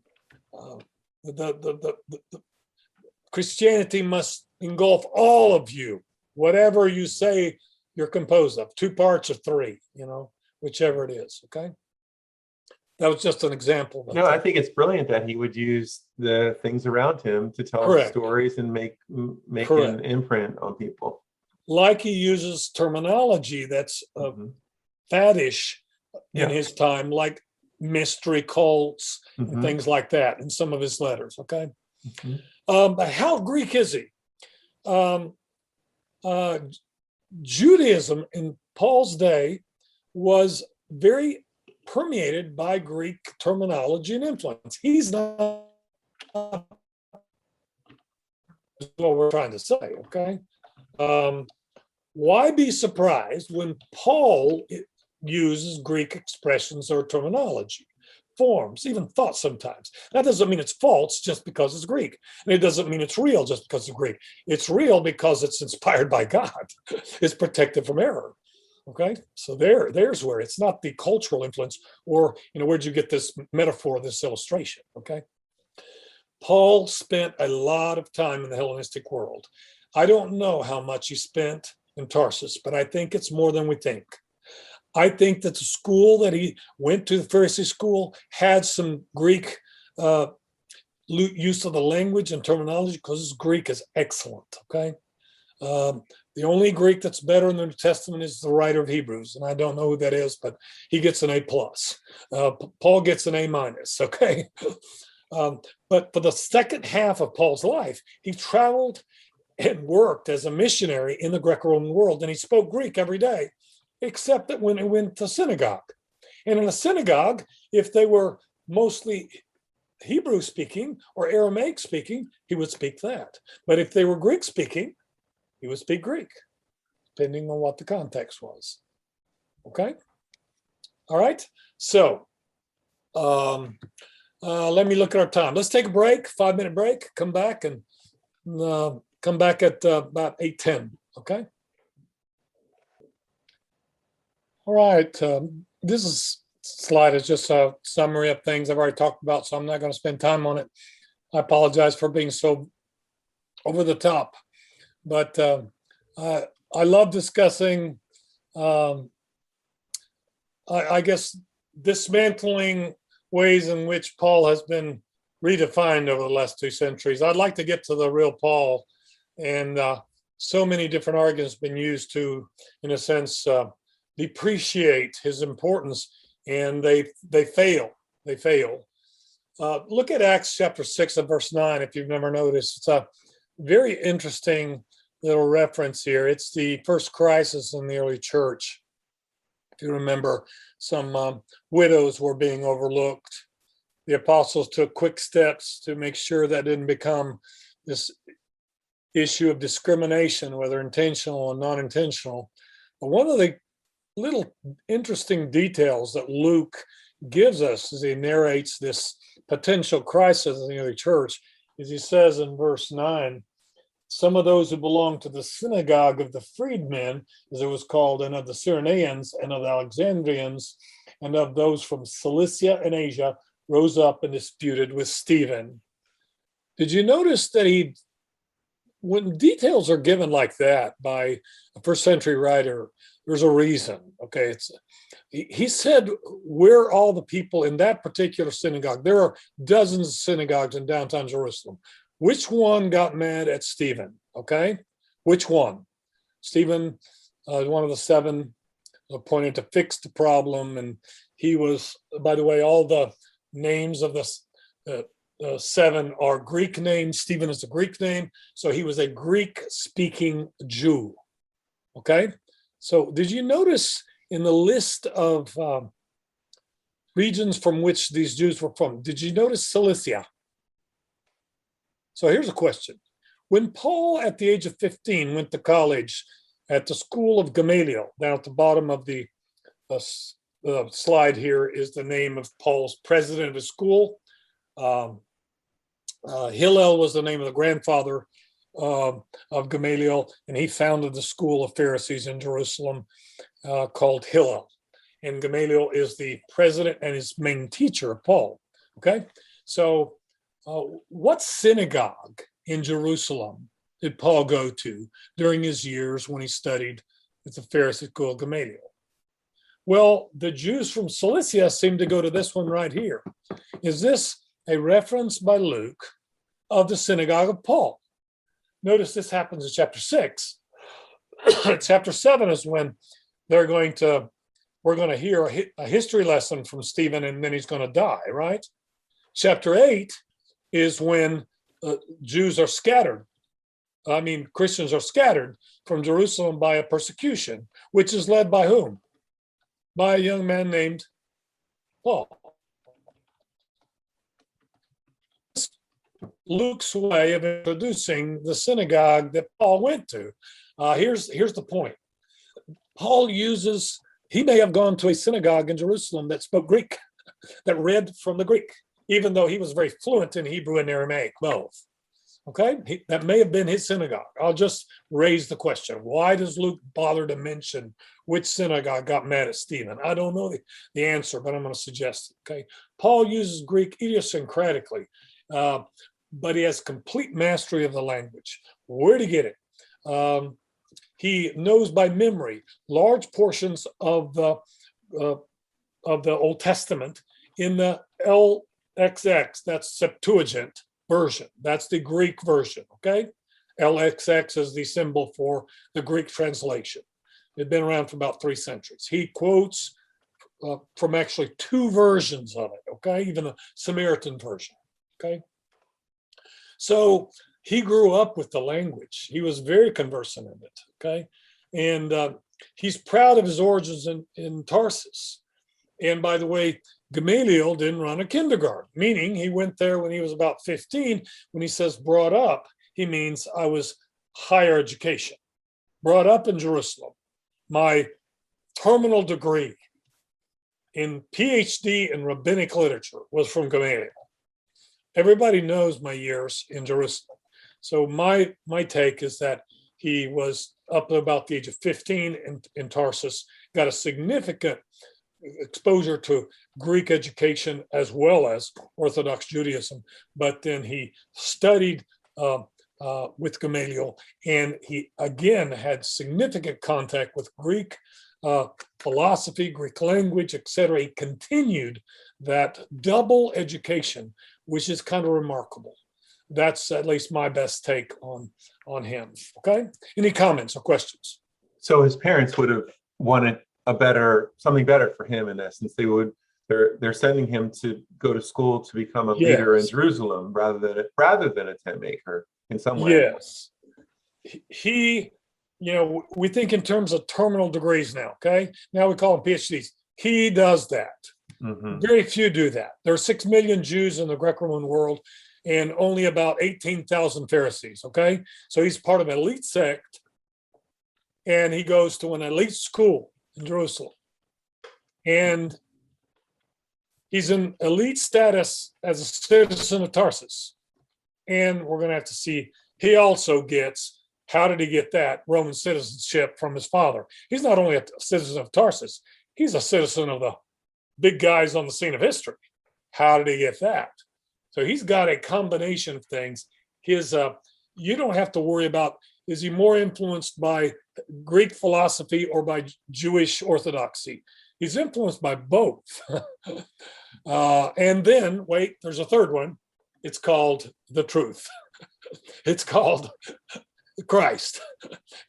Christianity must engulf all of you, whatever you say you're composed of, two parts or three, whichever it is. Okay. That was just an example. No, I think it's brilliant that he would use the things around him to tell stories and make an imprint on people. Like he uses terminology that's faddish in his time, like mystery cults and things like that in some of his letters. Okay. But how Greek is he? Judaism in Paul's day was very permeated by Greek terminology and influence. He's not what we're trying to say, okay? Why be surprised when Paul uses Greek expressions or terminology, forms, even thoughts sometimes? That doesn't mean it's false just because it's Greek. And it doesn't mean it's real just because it's Greek. It's real because it's inspired by God. It's protected from error. Okay, so there's where it's not the cultural influence, or where'd you get this metaphor, this illustration? Okay, Paul spent a lot of time in the Hellenistic world. I don't know how much he spent in Tarsus, but I think it's more than we think. I think that the school that he went to, the Pharisee school, had some Greek use of the language and terminology, because his Greek is excellent. Okay. The only Greek that's better in the New Testament is the writer of Hebrews, and I don't know who that is, but he gets an A+. Paul gets an A-. Okay, but for the second half of Paul's life, he traveled and worked as a missionary in the Greco-Roman world, and he spoke Greek every day, except that when he went to synagogue. And in a synagogue, if they were mostly Hebrew speaking or Aramaic speaking, he would speak that. But if they were Greek speaking, he would speak Greek, depending on what the context was. Okay? All right. So let me look at our time. Let's take a break, 5-minute break, come back and come back at about 8:10. Okay. All right. Slide is just a summary of things I've already talked about, so I'm not going to spend time on it. I apologize for being so over the top, but I love discussing, I guess, dismantling ways in which Paul has been redefined over the last 2 centuries. I'd like to get to the real Paul, and so many different arguments have been used to, in a sense, depreciate his importance, and they fail. They fail. Look at Acts chapter 6 and verse 9, if you've never noticed. It's a very interesting little reference here. It's the first crisis in the early church. If you remember, some widows were being overlooked. The apostles took quick steps to make sure that didn't become this issue of discrimination, whether intentional or non-intentional. But one of the little interesting details that Luke gives us as he narrates this potential crisis in the early church is he says in verse 9, some of those who belonged to the synagogue of the freedmen, as it was called, and of the Cyrenians and of the Alexandrians and of those from Cilicia and Asia rose up and disputed with Stephen. Did you notice that when details are given like that by a first century writer, there's a reason, okay? He said, we're all the people in that particular synagogue. There are dozens of synagogues in downtown Jerusalem. Which one got mad at Stephen, okay? Which one? Stephen, one of the 7, appointed to fix the problem, and he was, by the way, all the names of the 7 are Greek names. Stephen is a Greek name, so he was a Greek-speaking Jew, okay? So did you notice in the list of regions from which these Jews were from, did you notice Cilicia? So here's a question. When Paul, at the age of 15, went to college at the school of Gamaliel, down at the bottom of the slide here is the name of Paul's president of his school. Hillel was the name of the grandfather of Gamaliel, and he founded the school of Pharisees in Jerusalem called Hillel. And Gamaliel is the president and his main teacher of Paul. Okay, so what synagogue in Jerusalem did Paul go to during his years when he studied at the Pharisee school of Gamaliel? Well, the Jews from Cilicia seem to go to this one right here. Is this a reference by Luke of the synagogue of Paul? Notice this happens in chapter 6. Chapter 7 is when we're going to hear a history lesson from Stephen, and then he's going to die, right? Chapter 8 is when Jews are scattered. Christians are scattered from Jerusalem by a persecution, which is led by whom? By a young man named Paul. Luke's way of introducing the synagogue that Paul went to. Here's the point. Paul he may have gone to a synagogue in Jerusalem that spoke Greek, that read from the Greek, even though he was very fluent in Hebrew and Aramaic, both. Okay, that may have been his synagogue. I'll just raise the question. Why does Luke bother to mention which synagogue got mad at Stephen? I don't know the answer, but I'm going to suggest it. Okay, Paul uses Greek idiosyncratically, but he has complete mastery of the language. Where to get it? He knows by memory large portions of the Old Testament in the LXX, that's Septuagint version. That's the Greek version, okay? LXX is the symbol for the Greek translation. It's been around for about 3 centuries. He quotes from actually 2 versions of it, okay? Even the Samaritan version, okay? So he grew up with the language. He was very conversant in it, okay? And he's proud of his origins in Tarsus. And by the way, Gamaliel didn't run a kindergarten, meaning he went there when he was about 15. When he says brought up, he means I was higher education, brought up in Jerusalem. My terminal degree in PhD in rabbinic literature was from Gamaliel. Everybody knows my years in Jerusalem. So my take is that he was up to about the age of 15 in Tarsus, got a significant exposure to Greek education as well as Orthodox Judaism, but then he studied with Gamaliel, and he again had significant contact with Greek philosophy, Greek language, etc. He continued that double education, which is kind of remarkable. That's at least my best take on him. Okay. Any comments or questions? So his parents would have wanted something better for him in essence. They're sending him to go to school to become a leader in Jerusalem rather than a tent maker in some way. Yes. We think in terms of terminal degrees now, okay? Now we call them PhDs. He does that. Mm-hmm. Very few do that. There are 6 million Jews in the Greco-Roman world and only about 18,000 Pharisees, okay? So he's part of an elite sect, and he goes to an elite school in Jerusalem. And he's in elite status as a citizen of Tarsus. And we're going to have to see, he also gets, how did he get that Roman citizenship from his father? He's not only a citizen of Tarsus, he's a citizen of the big guys on the scene of history. How did he get that? So he's got a combination of things. You don't have to worry about, is he more influenced by Greek philosophy or by Jewish orthodoxy? He's influenced by both. And then, wait, there's a third one. It's called the truth. It's called Christ.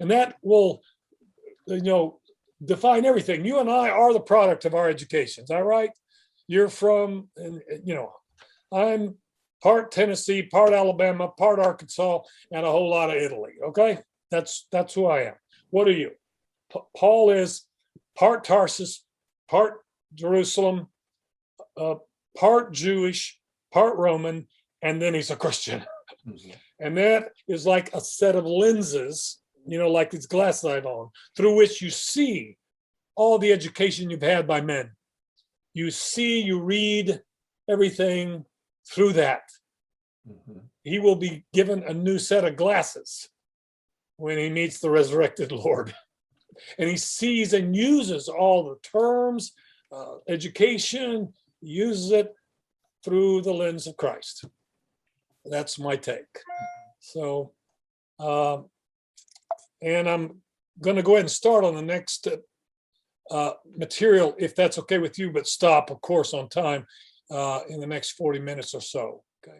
And that will, define everything. You and I are the product of our education. Is that right? You're from, I'm part Tennessee, part Alabama, part Arkansas, and a whole lot of Italy. Okay? That's who I am. What are you? Paul is part Tarsus, part Jerusalem, part Jewish, part Roman, and then he's a Christian. Mm-hmm. And that is like a set of lenses, like these glasses I have on, through which you see all the education you've had by men. You read everything through that. Mm-hmm. He will be given a new set of glasses when he meets the resurrected Lord. And he sees and uses all the terms, education, uses it through the lens of Christ. That's my take. So, and I'm going to go ahead and start on the next material, if that's okay with you, but stop, of course, on time in the next 40 minutes or so. Okay.